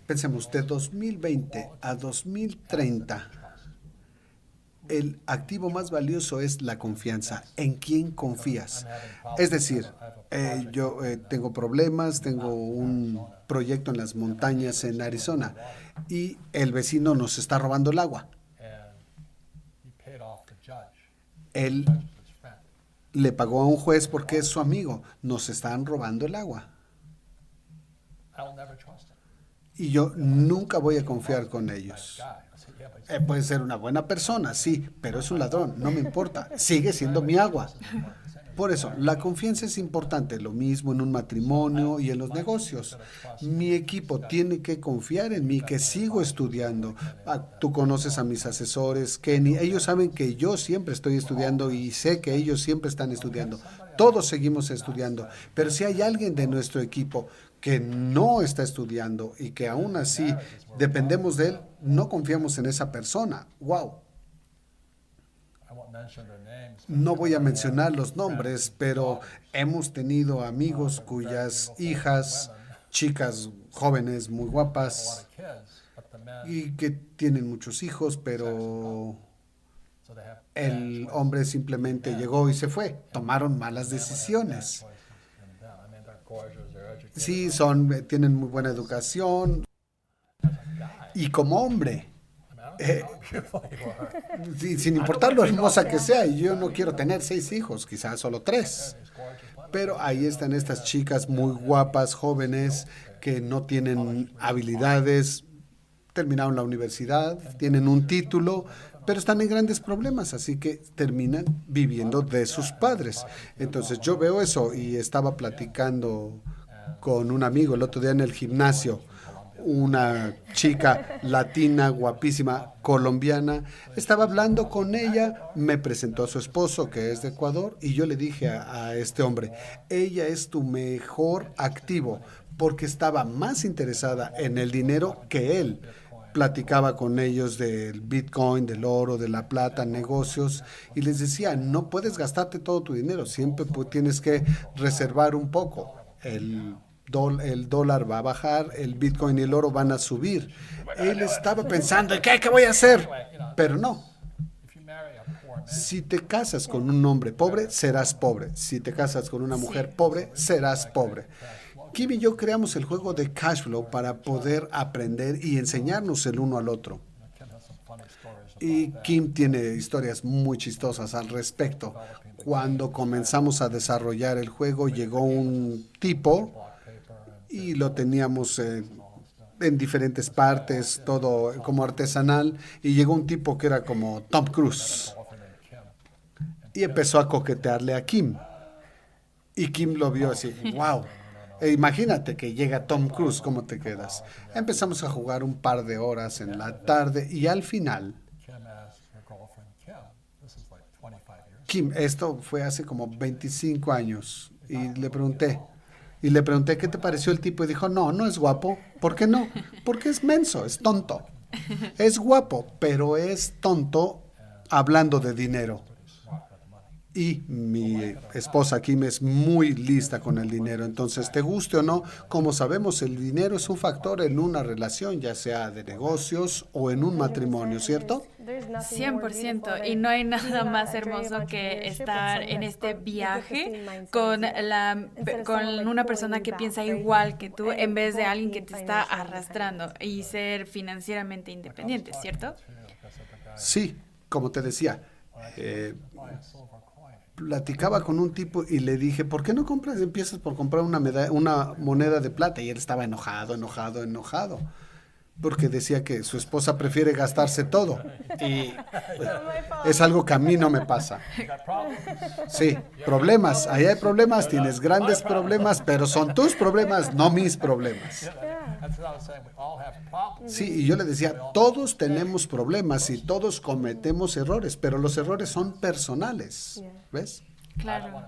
Pensemos, de 2020 a 2030, el activo más valioso es la confianza. ¿En quién confías? Es decir, yo tengo problemas, tengo un proyecto en las montañas en Arizona y el vecino nos está robando el agua. Él le pagó a un juez porque es su amigo. Nos están robando el agua. Y yo nunca voy a confiar con ellos. Puede ser una buena persona, sí, pero es un ladrón, no me importa. Sigue siendo mi agua. Por eso, la confianza es importante, lo mismo en un matrimonio y en los negocios. Mi equipo tiene que confiar en mí, que sigo estudiando. Tú conoces a mis asesores, Kenny, ellos saben que yo siempre estoy estudiando y sé que ellos siempre están estudiando. Todos seguimos estudiando, pero si hay alguien de nuestro equipo que no está estudiando y que aún así dependemos de él, no confiamos en esa persona. ¡Wow! No voy a mencionar los nombres, pero hemos tenido amigos cuyas hijas, chicas jóvenes muy guapas y que tienen muchos hijos, pero el hombre simplemente llegó y se fue. Tomaron malas decisiones. Sí, tienen muy buena educación y como hombre, sin importar lo hermosa que sea, yo no quiero tener 6 hijos, quizás solo 3, pero ahí están estas chicas muy guapas, jóvenes, que no tienen habilidades, terminaron la universidad, tienen un título, pero están en grandes problemas, así que terminan viviendo de sus padres. Entonces yo veo eso y estaba platicando con un amigo el otro día en el gimnasio, una chica latina, guapísima, colombiana. Estaba hablando con ella, me presentó a su esposo, que es de Ecuador, y yo le dije a este hombre, ella es tu mejor activo, porque estaba más interesada en el dinero que él. Platicaba con ellos del Bitcoin, del oro, de la plata, negocios, y les decía, no puedes gastarte todo tu dinero, siempre tienes que reservar un poco. El dólar va a bajar, el Bitcoin y el oro van a subir. Él estaba pensando, ¿qué voy a hacer? Pero no. Si te casas con un hombre pobre, serás pobre. Si te casas con una mujer pobre, serás pobre. Kim y yo creamos el juego de Cashflow para poder aprender y enseñarnos el uno al otro. Y Kim tiene historias muy chistosas al respecto. Cuando comenzamos a desarrollar el juego, llegó un tipo y lo teníamos en diferentes partes, todo como artesanal, y llegó un tipo que era como Tom Cruise y empezó a coquetearle a Kim. Y Kim lo vio así, wow. Imagínate que llega Tom Cruise, ¿cómo te quedas? Empezamos a jugar un par de horas en la tarde y al final, Kim, esto fue hace como 25 años, y le pregunté, ¿qué te pareció el tipo? Y dijo, no es guapo. ¿Por qué no? Porque es menso, es tonto. Es guapo, pero es tonto hablando de dinero. Y mi esposa Kim es muy lista con el dinero. Entonces, te guste o no, como sabemos, el dinero es un factor en una relación, ya sea de negocios o en un matrimonio, ¿cierto? 100%. Y no hay nada más hermoso que estar en este viaje con una persona que piensa igual que tú, en vez de alguien que te está arrastrando, y ser financieramente independiente, ¿cierto? Sí, como te decía, platicaba con un tipo y le dije, ¿por qué no empiezas por comprar una moneda de plata? Y él estaba enojado, porque decía que su esposa prefiere gastarse todo. Y es algo que a mí no me pasa. Sí, problemas, ahí hay problemas, tienes grandes problemas, pero son tus problemas, no mis problemas. Sí, y yo le decía, todos tenemos problemas y todos cometemos errores, pero los errores son personales, ¿ves? Claro.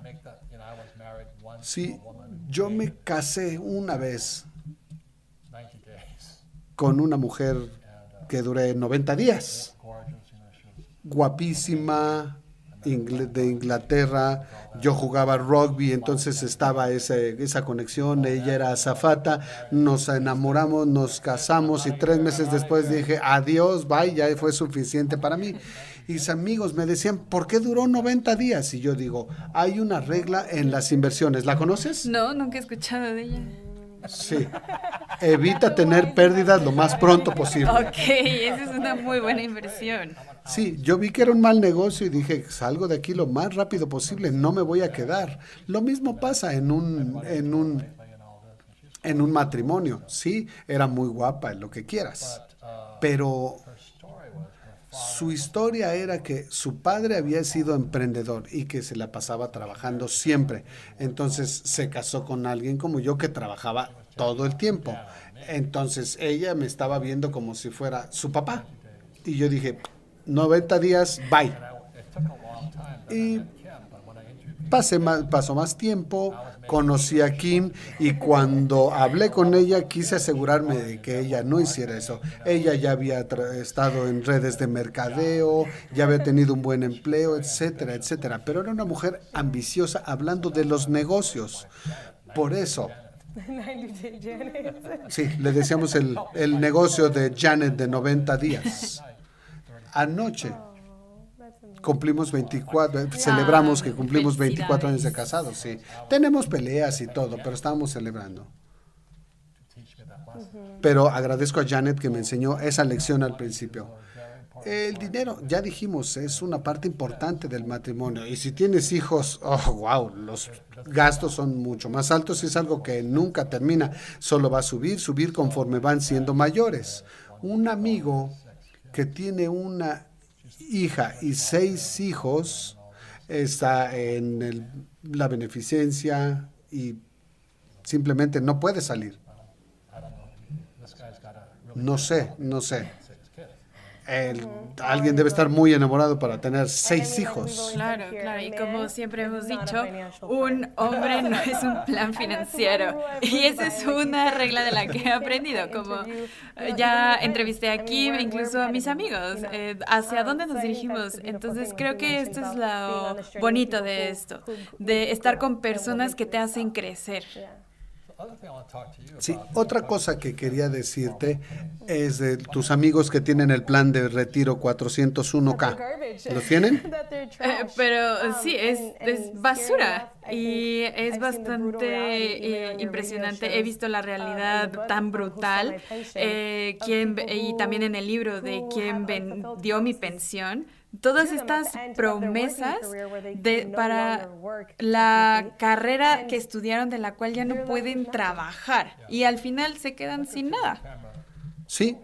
Sí, yo me casé una vez con una mujer que duré 90 días, guapísima, de Inglaterra. Yo jugaba rugby, entonces estaba esa conexión. Ella era azafata, nos enamoramos, nos casamos y 3 meses después dije, adiós, bye, ya fue suficiente para mí. Y mis amigos me decían, ¿por qué duró 90 días? Y yo digo, hay una regla en las inversiones. ¿La conoces? No, nunca he escuchado de ella. Sí. Evita tener pérdidas lo más pronto posible. Ok, esa es una muy buena inversión. Sí, yo vi que era un mal negocio y dije, salgo de aquí lo más rápido posible, no me voy a quedar. Lo mismo pasa en un matrimonio. Sí, era muy guapa, lo que quieras. Pero su historia era que su padre había sido emprendedor y que se la pasaba trabajando siempre. Entonces se casó con alguien como yo que trabajaba todo el tiempo. Entonces ella me estaba viendo como si fuera su papá. Y yo dije, 90 días, bye. Y pasó más tiempo, conocí a Kim y cuando hablé con ella quise asegurarme de que ella no hiciera eso. Ella ya había estado en redes de mercadeo, ya había tenido un buen empleo, etcétera, etcétera. Pero era una mujer ambiciosa hablando de los negocios. Por eso, sí, le decíamos el negocio de Janet de 90 días. Anoche cumplimos 24, celebramos que cumplimos 24 años de casados, sí. Tenemos peleas y todo, pero estábamos celebrando. Pero agradezco a Janet que me enseñó esa lección al principio. El dinero, ya dijimos, es una parte importante del matrimonio. Y si tienes hijos, oh, wow, los gastos son mucho más altos y es algo que nunca termina. Solo va a subir conforme van siendo mayores. Un amigo que tiene una hija y 6 hijos está en la beneficencia y simplemente no puede salir. No sé. Alguien debe estar muy enamorado para tener 6 hijos. Claro, y como siempre hemos dicho, un hombre no es un plan financiero. Y esa es una regla de la que he aprendido. Como ya entrevisté a Kim, incluso a mis amigos, hacia dónde nos dirigimos. Entonces creo que esto es lo bonito de esto, de estar con personas que te hacen crecer. Sí, otra cosa que quería decirte es de tus amigos que tienen el plan de retiro 401k. ¿Los tienen? Pero sí, es basura. Y es bastante impresionante. He visto la realidad tan brutal. Y también en el libro de quién vendió mi pensión. Todas estas promesas para la carrera que estudiaron, de la cual ya no pueden trabajar. Y al final se quedan sin nada. Sí.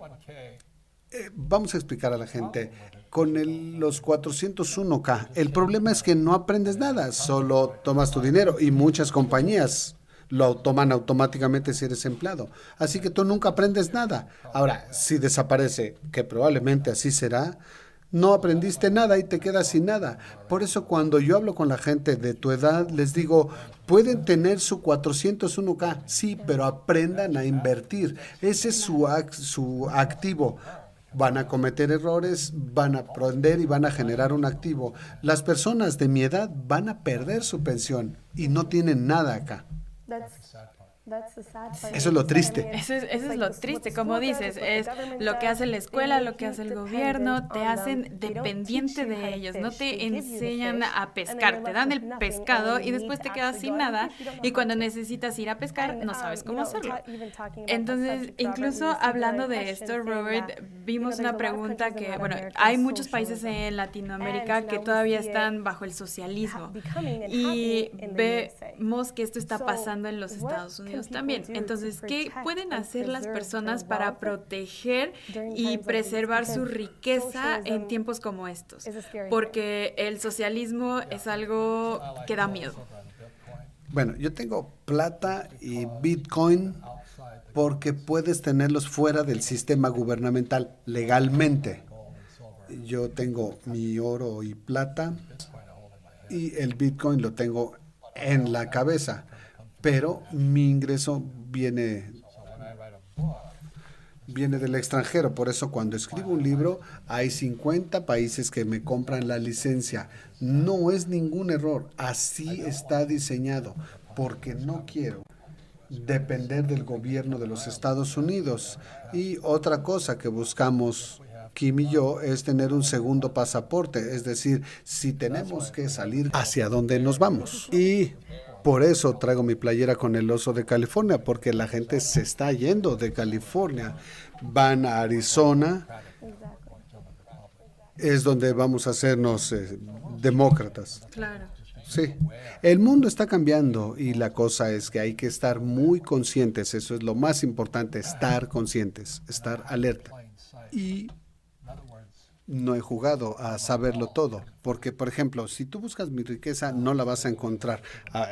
Vamos a explicar a la gente. Con los 401k, el problema es que no aprendes nada, solo tomas tu dinero y muchas compañías lo toman automáticamente si eres empleado. Así que tú nunca aprendes nada. Ahora, si desaparece, que probablemente así será, no aprendiste nada y te quedas sin nada. Por eso cuando yo hablo con la gente de tu edad, les digo, pueden tener su 401k, sí, pero aprendan a invertir. Ese es su activo. Van a cometer errores, van a aprender y van a generar un activo. Las personas de mi edad van a perder su pensión y no tienen nada acá. Eso es lo triste. Eso es lo triste, como dices, es lo que hace la escuela, lo que hace el gobierno, te hacen dependiente de ellos, no te enseñan a pescar, te dan el pescado y después te quedas sin nada y cuando necesitas ir a pescar no sabes cómo hacerlo. Entonces, incluso hablando de esto, Robert, vimos una pregunta que, bueno, hay muchos países en Latinoamérica que todavía están bajo el socialismo y vemos que esto está pasando en los Estados Unidos también. Entonces, ¿qué pueden hacer las personas para proteger y preservar su riqueza en tiempos como estos? Porque el socialismo es algo que da miedo. Bueno, yo tengo plata y Bitcoin porque puedes tenerlos fuera del sistema gubernamental legalmente. Yo tengo mi oro y plata y el Bitcoin lo tengo en la cabeza. Pero mi ingreso viene del extranjero. Por eso cuando escribo un libro hay 50 países que me compran la licencia. No es ningún error. Así está diseñado. Porque no quiero depender del gobierno de los Estados Unidos. Y otra cosa que buscamos Kim y yo es tener un segundo pasaporte. Es decir, si tenemos que salir, ¿hacia dónde nos vamos? Y por eso traigo mi playera con el oso de California, porque la gente se está yendo de California. Van a Arizona, es donde vamos a hacernos demócratas. Claro. Sí, el mundo está cambiando y la cosa es que hay que estar muy conscientes. Eso es lo más importante, estar conscientes, estar alerta. Y no he jugado a saberlo todo, porque, por ejemplo, si tú buscas mi riqueza, no la vas a encontrar.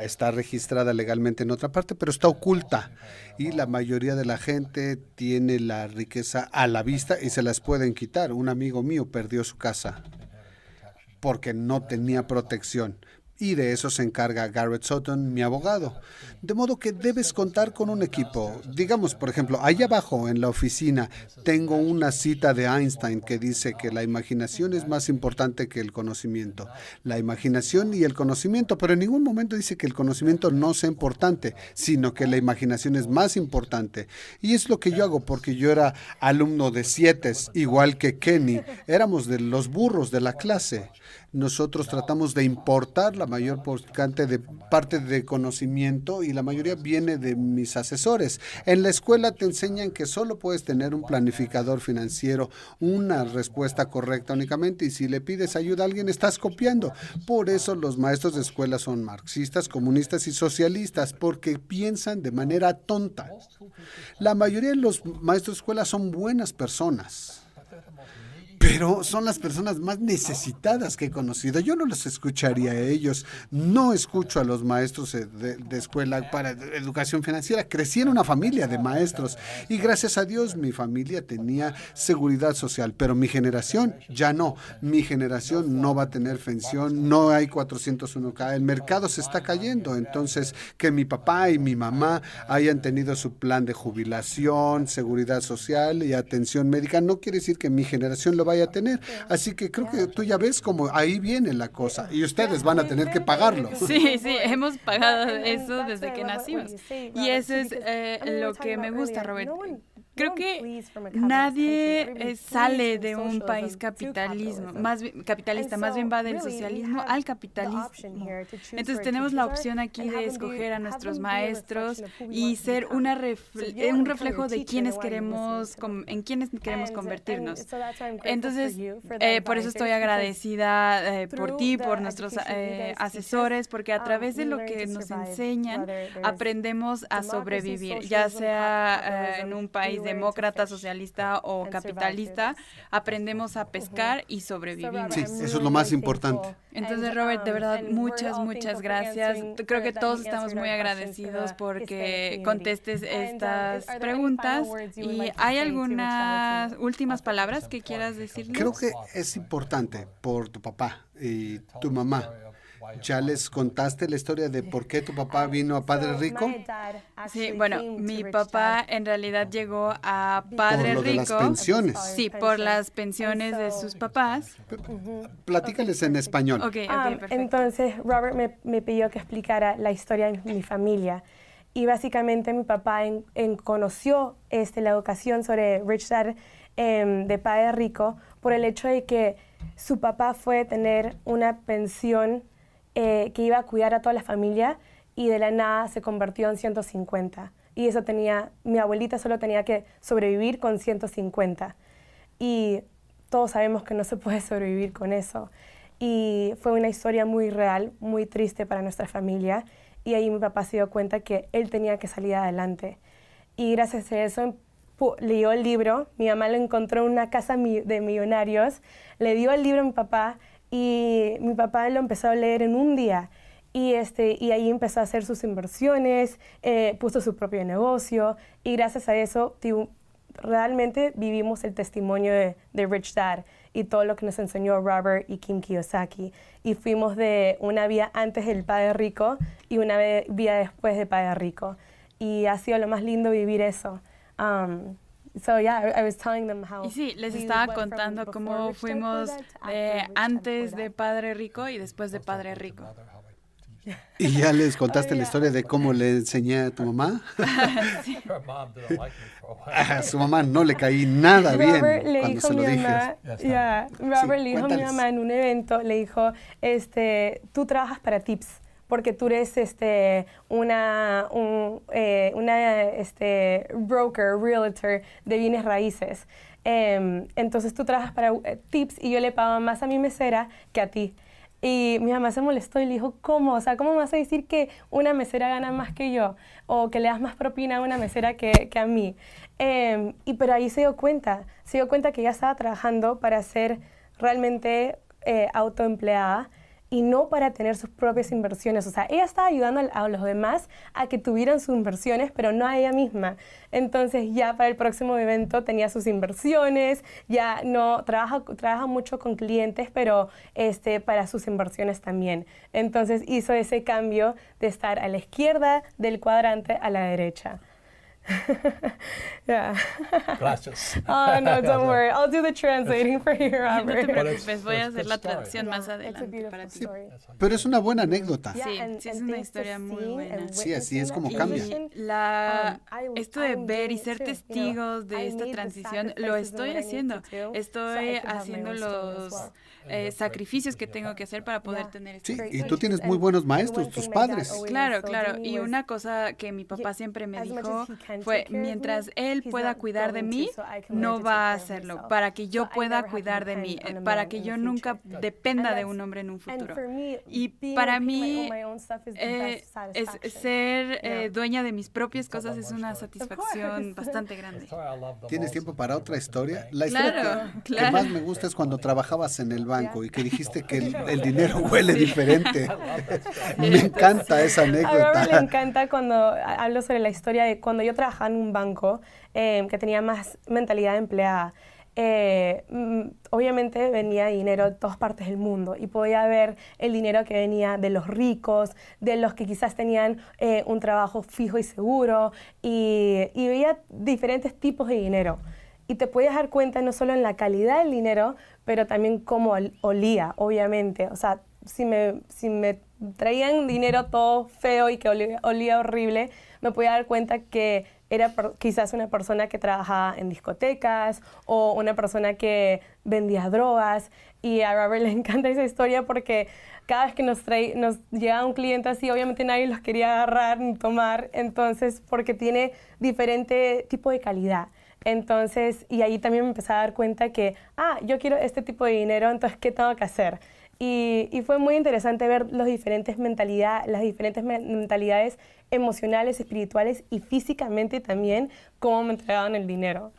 Está registrada legalmente en otra parte, pero está oculta. Y la mayoría de la gente tiene la riqueza a la vista y se las pueden quitar. Un amigo mío perdió su casa porque no tenía protección. Y de eso se encarga Garrett Sutton, mi abogado. De modo que debes contar con un equipo. Digamos, por ejemplo, allá abajo en la oficina tengo una cita de Einstein que dice que la imaginación es más importante que el conocimiento. La imaginación y el conocimiento, pero en ningún momento dice que el conocimiento no sea importante, sino que la imaginación es más importante. Y es lo que yo hago porque yo era alumno de 7, igual que Kenny. Éramos de los burros de la clase. Nosotros tratamos de importar la mayor parte de conocimiento y la mayoría viene de mis asesores. En la escuela te enseñan que solo puedes tener un planificador financiero, una respuesta correcta únicamente, y si le pides ayuda a alguien estás copiando. Por eso los maestros de escuela son marxistas, comunistas y socialistas, porque piensan de manera tonta. La mayoría de los maestros de escuela son buenas personas, pero son las personas más necesitadas que he conocido. Yo no los escucharía a ellos. No escucho a los maestros de escuela para educación financiera. Crecí en una familia de maestros y gracias a Dios mi familia tenía seguridad social, pero mi generación ya no. Mi generación no va a tener pensión, no hay 401k. El mercado se está cayendo. Entonces, que mi papá y mi mamá hayan tenido su plan de jubilación, seguridad social y atención médica no quiere decir que mi generación lo vaya a tener. Así que creo que tú ya ves cómo ahí viene la cosa y ustedes van a tener que pagarlo. Sí, hemos pagado eso desde que nacimos. Y eso es lo que me gusta, Robert. Creo que nadie sale de un país capitalista, más bien va del socialismo al capitalismo. Entonces tenemos la opción aquí de escoger a nuestros maestros y ser un reflejo de en quiénes queremos convertirnos. Entonces, por eso estoy agradecida por ti, por nuestros asesores, porque a través de lo que nos enseñan, aprendemos a sobrevivir, ya sea en un país demócrata, socialista o capitalista, aprendemos a pescar y sobrevivir. Sí, eso es lo más importante. Entonces, Robert, de verdad, muchas gracias. Creo que todos estamos muy agradecidos porque contestes estas preguntas. ¿Y hay algunas últimas palabras que quieras decirles? Creo que es importante por tu papá y tu mamá. ¿Ya les contaste la historia de por qué tu papá vino a Padre Rico? Sí, bueno, mi papá en realidad llegó a Padre Rico. Por lo de las pensiones. Sí, por las pensiones de sus papás. Platícales en español. Ok, perfecto. Entonces, Robert me pidió que explicara la historia de mi familia. Y básicamente mi papá conoció la educación sobre Rich Dad de Padre Rico por el hecho de que su papá fue tener una pensión que iba a cuidar a toda la familia y de la nada se convirtió en 150. Y eso mi abuelita solo tenía que sobrevivir con 150. Y todos sabemos que no se puede sobrevivir con eso. Y fue una historia muy real, muy triste para nuestra familia. Y ahí mi papá se dio cuenta que él tenía que salir adelante. Y gracias a eso leyó el libro. Mi mamá lo encontró en una casa de millonarios. Le dio el libro a mi papá y mi papá lo empezó a leer en un día. Y ahí empezó a hacer sus inversiones, puso su propio negocio. Y gracias a eso realmente vivimos el testimonio de Rich Dad y todo lo que nos enseñó Robert y Kim Kiyosaki. Y fuimos de una vida antes del Padre Rico y una vida después de Padre Rico. Y ha sido lo más lindo vivir eso. I was telling them how y sí, les estaba contando cómo fuimos antes de Padre Rico y después de Padre Rico. ¿Y ya les contaste la historia de cómo le enseñé a tu mamá? Sí. A su mamá no le caí nada bien cuando se lo dije. Robert le dijo a mi mamá en un evento, le dijo, tú trabajas para Tips, porque tú eres una broker, realtor de bienes raíces. Entonces tú trabajas para Tips y yo le pago más a mi mesera que a ti. Y mi mamá se molestó y le dijo, ¿cómo? O sea, ¿cómo me vas a decir que una mesera gana más que yo? O que le das más propina a una mesera que a mí. Pero ahí se dio cuenta que ella estaba trabajando para ser realmente autoempleada y no para tener sus propias inversiones. O sea, ella estaba ayudando a los demás a que tuvieran sus inversiones, pero no a ella misma. Entonces ya para el próximo evento tenía sus inversiones, ya no trabaja mucho con clientes, pero para sus inversiones también. Entonces hizo ese cambio de estar a la izquierda del cuadrante a la derecha. Yeah. Gracias. Oh, no, don't worry. I'll do the translating for you, Robert. No te preocupes, voy a hacer la traducción más adelante para ti. Pero es una buena anécdota. Sí, es una historia muy buena. Sí, así es como cambia. Esto de ver y ser testigos de esta transición, lo estoy haciendo. Estoy haciendo los sacrificios que tengo que hacer para poder tener esto. Sí, y tú tienes muy buenos maestros, tus padres. Claro. Y una cosa que mi papá siempre me dijo fue, mientras él pueda cuidar de mí, no va a hacerlo, para que yo pueda cuidar de mí, para que yo nunca dependa de un hombre en un futuro. Y para mí, ser dueña de mis propias cosas es una satisfacción bastante grande. ¿Tienes tiempo para otra historia? La historia que más me gusta es cuando trabajabas en el banco y que dijiste que el dinero huele diferente. Me encanta esa anécdota. A Robert le encanta cuando hablo sobre la historia de cuando yo trabajaba en un banco que tenía más mentalidad de empleada. Obviamente venía dinero de todas partes del mundo y podía ver el dinero que venía de los ricos, de los que quizás tenían un trabajo fijo y seguro, y veía diferentes tipos de dinero. Y te podías dar cuenta no solo en la calidad del dinero, pero también cómo olía, obviamente. O sea, si me traían dinero todo feo y que olía horrible, me podía dar cuenta que era quizás una persona que trabajaba en discotecas o una persona que vendía drogas. Y a Robert le encanta esa historia porque cada vez que nos llegaba un cliente así, obviamente nadie los quería agarrar ni tomar, entonces, porque tiene diferente tipo de calidad. Entonces, y ahí también me empecé a dar cuenta que, yo quiero este tipo de dinero, entonces, ¿qué tengo que hacer? Y fue muy interesante ver las diferentes mentalidades emocionales, espirituales y físicamente también, cómo me entregaban el dinero.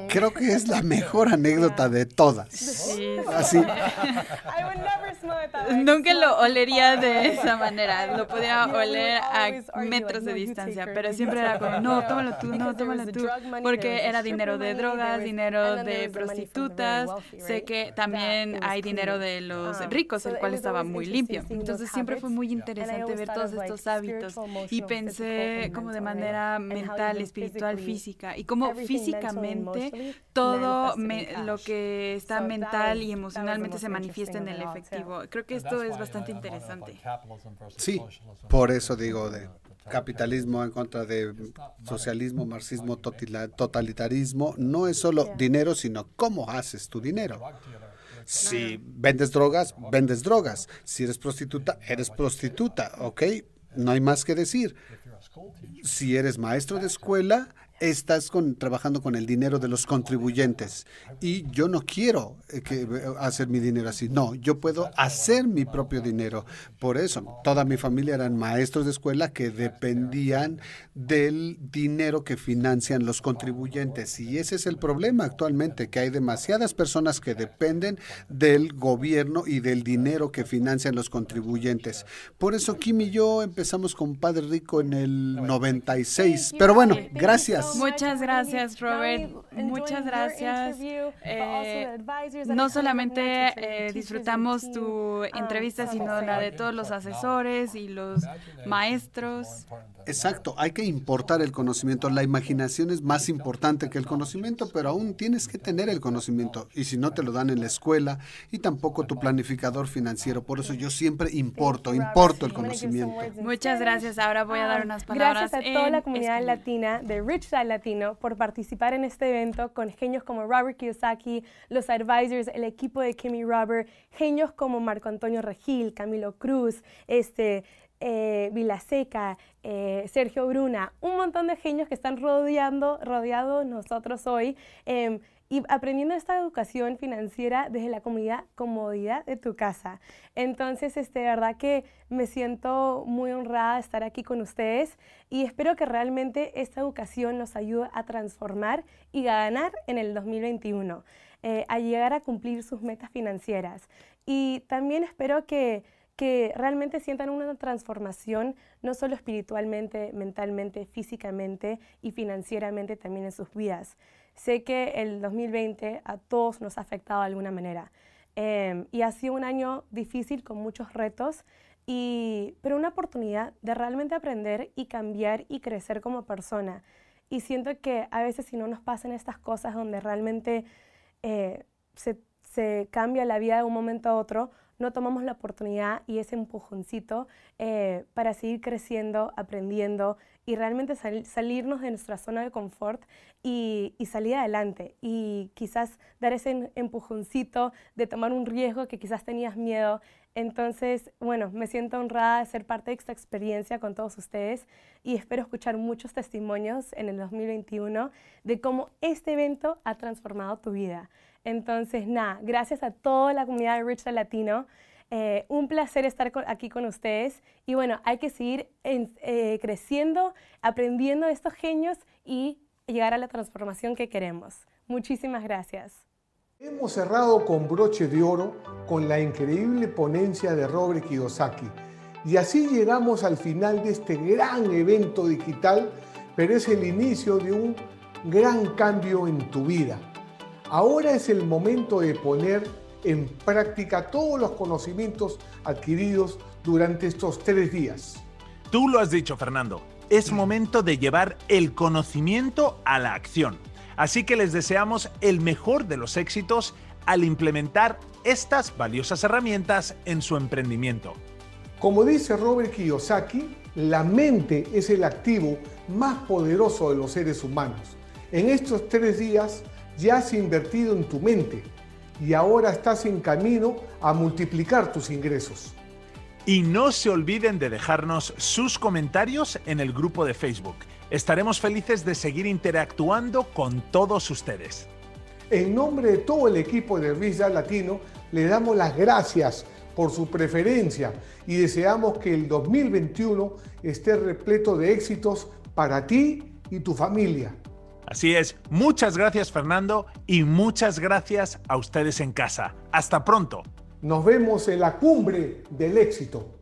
Creo que es la mejor anécdota de todas. Sí. Así. Nunca lo olería de esa manera. Lo podía oler a metros de distancia, pero siempre era como, no, tómalo tú, no, tómalo tú. Porque era dinero de drogas, dinero de prostitutas. Sé que también hay dinero de los ricos, el cual estaba muy limpio. Entonces siempre fue muy interesante ver todos estos hábitos. Y pensé como de manera mental, espiritual, física. Y cómo físicamente todo lo que está mental y emocionalmente se manifiesta en el efectivo. Creo que esto es bastante interesante. Sí, por eso digo de capitalismo en contra de socialismo, marxismo, totalitarismo. No es solo dinero, sino cómo haces tu dinero. Si vendes drogas, vendes drogas. Si eres prostituta, ¿ok? No hay más que decir. Si eres maestro de escuela, estás trabajando con el dinero de los contribuyentes. Y yo no quiero hacer mi dinero así. No, yo puedo hacer mi propio dinero. Por eso, toda mi familia eran maestros de escuela que dependían del dinero que financian los contribuyentes. Y ese es el problema actualmente, que hay demasiadas personas que dependen del gobierno y del dinero que financian los contribuyentes. Por eso Kim y yo empezamos con Padre Rico en el 96. Pero bueno, gracias. Muchas gracias, Robert. Muchas gracias. No solamente disfrutamos tu entrevista, sino la de todos los asesores y los maestros. Exacto, hay que importar el conocimiento. La imaginación es más importante que el conocimiento, pero aún tienes que tener el conocimiento. Y si no te lo dan en la escuela y tampoco tu planificador financiero. Por eso yo siempre importo el conocimiento. Muchas gracias. Ahora voy a dar unas palabras. Gracias a toda la comunidad latina de Rich Dad Latino por participar en este evento con genios como Robert Kiyosaki, los advisors, el equipo de Kim y Robert, genios como Marco Antonio Regil, Camilo Cruz, Vilaseca, Sergio Bruna, un montón de genios que están rodeados nosotros hoy y aprendiendo esta educación financiera desde la comodidad de tu casa. Entonces, de verdad que me siento muy honrada de estar aquí con ustedes y espero que realmente esta educación nos ayude a transformar y a ganar en el 2021, a llegar a cumplir sus metas financieras. Y también espero que realmente sientan una transformación, no solo espiritualmente, mentalmente, físicamente y financieramente también en sus vidas. Sé que el 2020 a todos nos ha afectado de alguna manera y ha sido un año difícil con muchos retos, pero una oportunidad de realmente aprender y cambiar y crecer como persona. Y siento que a veces si no nos pasan estas cosas donde realmente se cambia la vida de un momento a otro, no tomamos la oportunidad y ese empujoncito para seguir creciendo, aprendiendo y realmente salirnos de nuestra zona de confort y salir adelante. Y quizás dar ese empujoncito de tomar un riesgo que quizás tenías miedo. Entonces, bueno, me siento honrada de ser parte de esta experiencia con todos ustedes y espero escuchar muchos testimonios en el 2021 de cómo este evento ha transformado tu vida. Entonces, gracias a toda la comunidad de Rich Dad Latino. Un placer estar aquí con ustedes. Y bueno, hay que seguir creciendo, aprendiendo de estos genios y llegar a la transformación que queremos. Muchísimas gracias. Hemos cerrado con broche de oro con la increíble ponencia de Robert Kiyosaki. Y así llegamos al final de este gran evento digital, pero es el inicio de un gran cambio en tu vida. Ahora es el momento de poner en práctica todos los conocimientos adquiridos durante estos 3 días. Tú lo has dicho, Fernando. Es momento de llevar el conocimiento a la acción. Así que les deseamos el mejor de los éxitos al implementar estas valiosas herramientas en su emprendimiento. Como dice Robert Kiyosaki, La mente es el activo más poderoso de los seres humanos. En estos 3 días ya has invertido en tu mente y ahora estás en camino a multiplicar tus ingresos. Y no se olviden de dejarnos sus comentarios en el grupo de Facebook. Estaremos felices de seguir interactuando con todos ustedes. En nombre de todo el equipo de Rich Dad Latino, le damos las gracias por su preferencia y deseamos que el 2021 esté repleto de éxitos para ti y tu familia. Así es, muchas gracias Fernando y muchas gracias a ustedes en casa. Hasta pronto. Nos vemos en la cumbre del éxito.